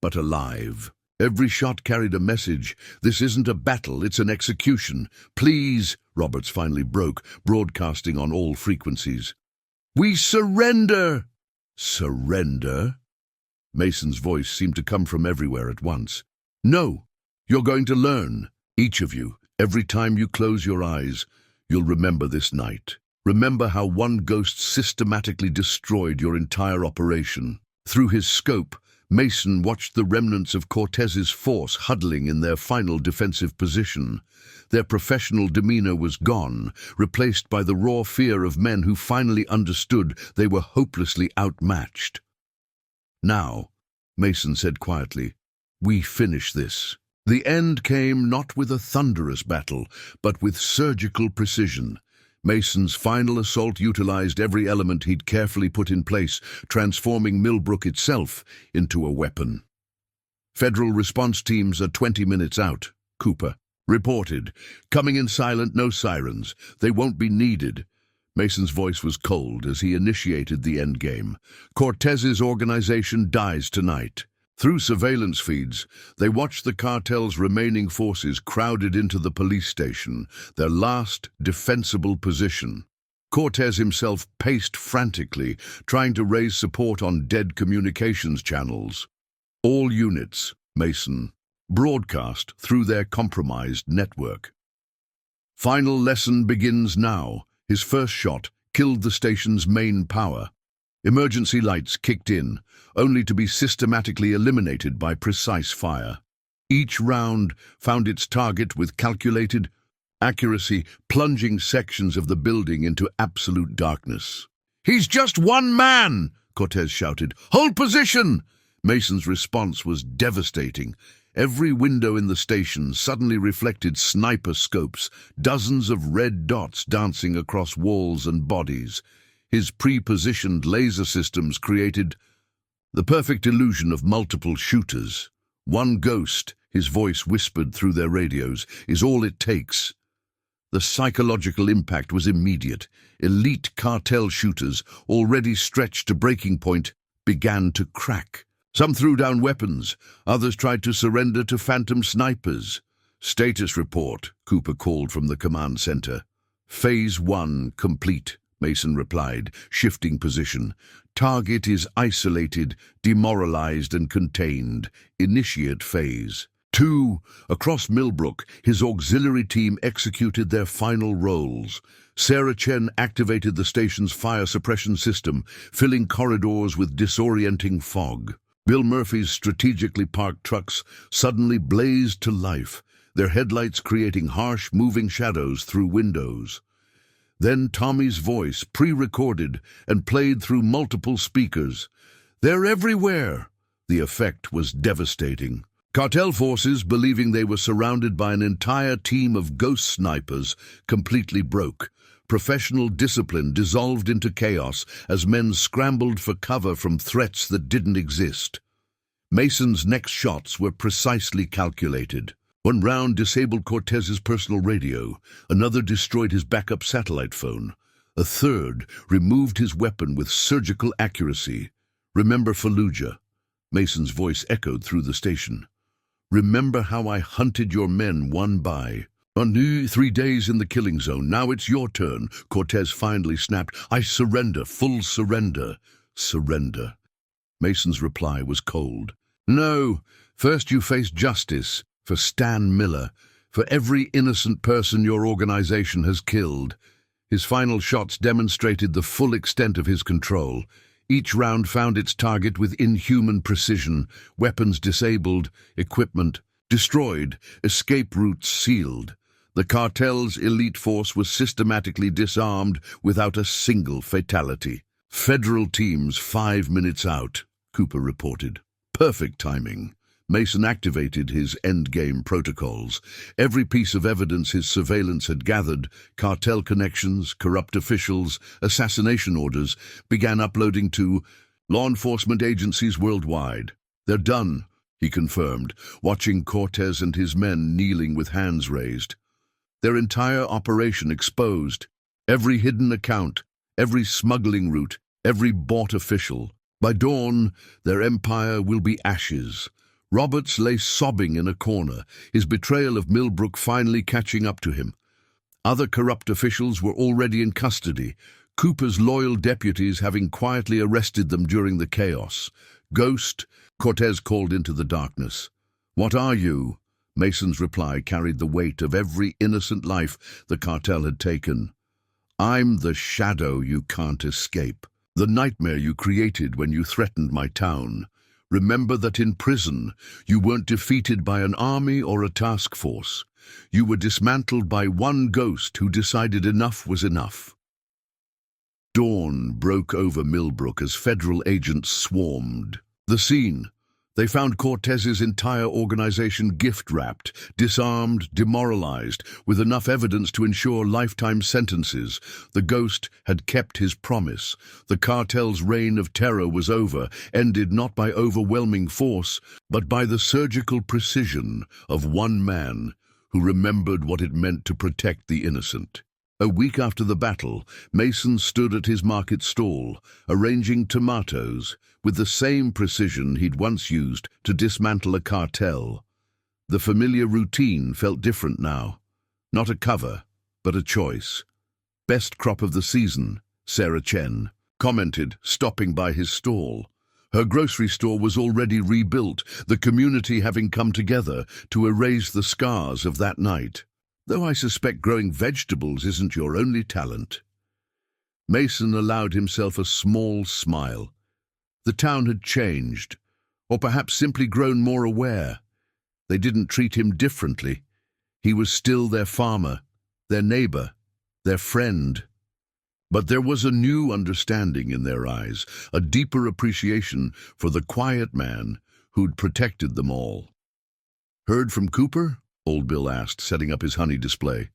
but alive. Every shot carried a message. "This isn't a battle, it's an execution. Please," Roberts finally broke, broadcasting on all frequencies. "We surrender!" "Surrender?" Mason's voice seemed to come from everywhere at once. "No, you're going to learn, each of you. Every time you close your eyes, you'll remember this night. Remember how one ghost systematically destroyed your entire operation." Through his scope, Mason watched the remnants of Cortez's force huddling in their final defensive position. Their professional demeanor was gone, replaced by the raw fear of men who finally understood they were hopelessly outmatched. "Now," Mason said quietly, "we finish this." The end came not with a thunderous battle, but with surgical precision. Mason's final assault utilized every element he'd carefully put in place, transforming Millbrook itself into a weapon. "Federal response teams are 20 minutes out," Cooper reported. "Coming in silent, no sirens. They won't be needed." Mason's voice was cold as he initiated the endgame. "Cortez's organization dies tonight." Through surveillance feeds, they watched the cartel's remaining forces crowded into the police station, their last defensible position. Cortez himself paced frantically, trying to raise support on dead communications channels. "All units," Mason broadcast through their compromised network. "Final lesson begins now." His first shot killed the station's main power. Emergency lights kicked in, only to be systematically eliminated by precise fire. Each round found its target with calculated accuracy, plunging sections of the building into absolute darkness. "He's just one man!" Cortez shouted. "Hold position!" Mason's response was devastating. Every window in the station suddenly reflected sniper scopes, dozens of red dots dancing across walls and bodies. His pre-positioned laser systems created the perfect illusion of multiple shooters. "One ghost," his voice whispered through their radios, "is all it takes." The psychological impact was immediate. Elite cartel shooters, already stretched to breaking point, began to crack. Some threw down weapons. Others tried to surrender to phantom snipers. "Status report," Cooper called from the command center. "Phase 1 complete," Mason replied, shifting position. "Target is isolated, demoralized and contained. Initiate phase 2. Across Millbrook, his auxiliary team executed their final roles. Sarah Chen activated the station's fire suppression system, filling corridors with disorienting fog. Bill Murphy's strategically parked trucks suddenly blazed to life, their headlights creating harsh, moving shadows through windows. Then Tommy's voice, pre-recorded and played through multiple speakers. "They're everywhere!" The effect was devastating. Cartel forces, believing they were surrounded by an entire team of ghost snipers, completely broke. Professional discipline dissolved into chaos as men scrambled for cover from threats that didn't exist. Mason's next shots were precisely calculated. One round disabled Cortez's personal radio, another destroyed his backup satellite phone. A third removed his weapon with surgical accuracy. "Remember Fallujah?" Mason's voice echoed through the station. "Remember how I hunted your men one by?" "On 3 days in the killing zone, now it's your turn," Cortez finally snapped. "I surrender, full surrender." "Surrender." Mason's reply was cold. "No, first you face justice, for Stan Miller, for every innocent person your organization has killed." His final shots demonstrated the full extent of his control. Each round found its target with inhuman precision, weapons disabled, equipment destroyed, escape routes sealed. The cartel's elite force was systematically disarmed without a single fatality. "Federal teams 5 minutes out," Cooper reported. Perfect timing. Mason activated his endgame protocols. Every piece of evidence his surveillance had gathered, cartel connections, corrupt officials, assassination orders, began uploading to law enforcement agencies worldwide. "They're done," he confirmed, watching Cortez and his men kneeling with hands raised. Their entire operation exposed. Every hidden account, every smuggling route, every bought official. By dawn, their empire will be ashes. Roberts lay sobbing in a corner, his betrayal of Millbrook finally catching up to him. Other corrupt officials were already in custody, Cooper's loyal deputies having quietly arrested them during the chaos. "Ghost," Cortez called into the darkness. "What are you?" Mason's reply carried the weight of every innocent life the cartel had taken. "I'm the shadow you can't escape. The nightmare you created when you threatened my town. Remember that in prison, you weren't defeated by an army or a task force. You were dismantled by one ghost who decided enough was enough." Dawn broke over Millbrook as federal agents swarmed. The scene. They found Cortez's entire organization gift-wrapped, disarmed, demoralized, with enough evidence to ensure lifetime sentences. The ghost had kept his promise. The cartel's reign of terror was over, ended not by overwhelming force, but by the surgical precision of one man who remembered what it meant to protect the innocent. A week after the battle, Mason stood at his market stall, arranging tomatoes, with the same precision he'd once used to dismantle a cartel. The familiar routine felt different now. Not a cover, but a choice. "Best crop of the season," Sarah Chen commented, stopping by his stall. Her grocery store was already rebuilt, the community having come together to erase the scars of that night. "Though I suspect growing vegetables isn't your only talent." Mason allowed himself a small smile. The town had changed, or perhaps simply grown more aware. They didn't treat him differently. He was still their farmer, their neighbor, their friend. But there was a new understanding in their eyes, a deeper appreciation for the quiet man who'd protected them all. "Heard from Cooper?" Old Bill asked, setting up his honey display.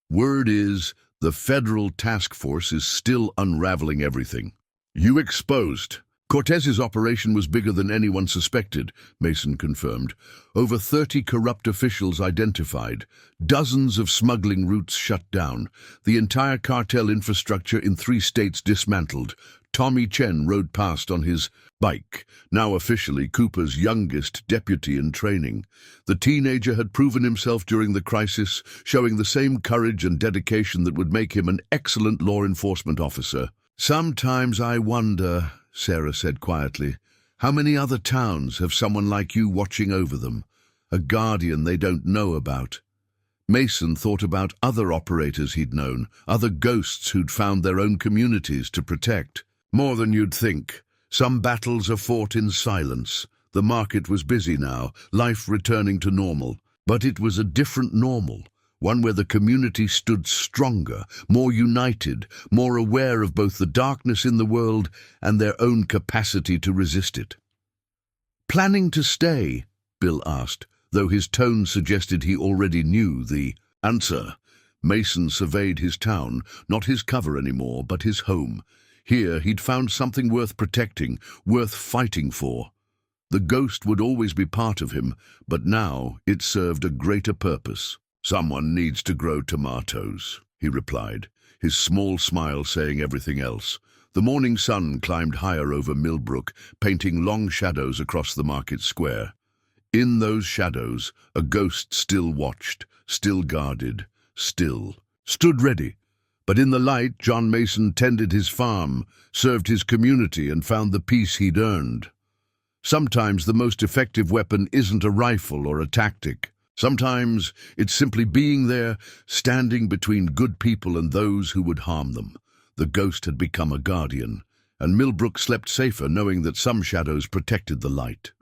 "Word is, the federal task force is still unraveling everything." "You exposed." "Cortez's operation was bigger than anyone suspected," Mason confirmed. "Over 30 corrupt officials identified, dozens of smuggling routes shut down, the entire cartel infrastructure in 3 states dismantled. Tommy Chen rode past on his bike, now officially Cooper's youngest deputy in training. The teenager had proven himself during the crisis, showing the same courage and dedication that would make him an excellent law enforcement officer." "Sometimes I wonder," Sarah said quietly, "how many other towns have someone like you watching over them, a guardian they don't know about?" Mason thought about other operators he'd known, other ghosts who'd found their own communities to protect. "More than you'd think. Some battles are fought in silence. The market was busy now, life returning to normal. But it was a different normal, one where the community stood stronger, more united, more aware of both the darkness in the world and their own capacity to resist it." "Planning to stay?" Bill asked, though his tone suggested he already knew the answer. Mason surveyed his town, not his cover anymore, but his home. Here he'd found something worth protecting, worth fighting for. The ghost would always be part of him, but now it served a greater purpose. "Someone needs to grow tomatoes," he replied, his small smile saying everything else. The morning sun climbed higher over Millbrook, painting long shadows across the market square. In those shadows, a ghost still watched, still guarded, still stood ready. But in the light, John Mason tended his farm, served his community, and found the peace he'd earned. Sometimes the most effective weapon isn't a rifle or a tactic. Sometimes it's simply being there, standing between good people and those who would harm them. The ghost had become a guardian, and Millbrook slept safer knowing that some shadows protected the light.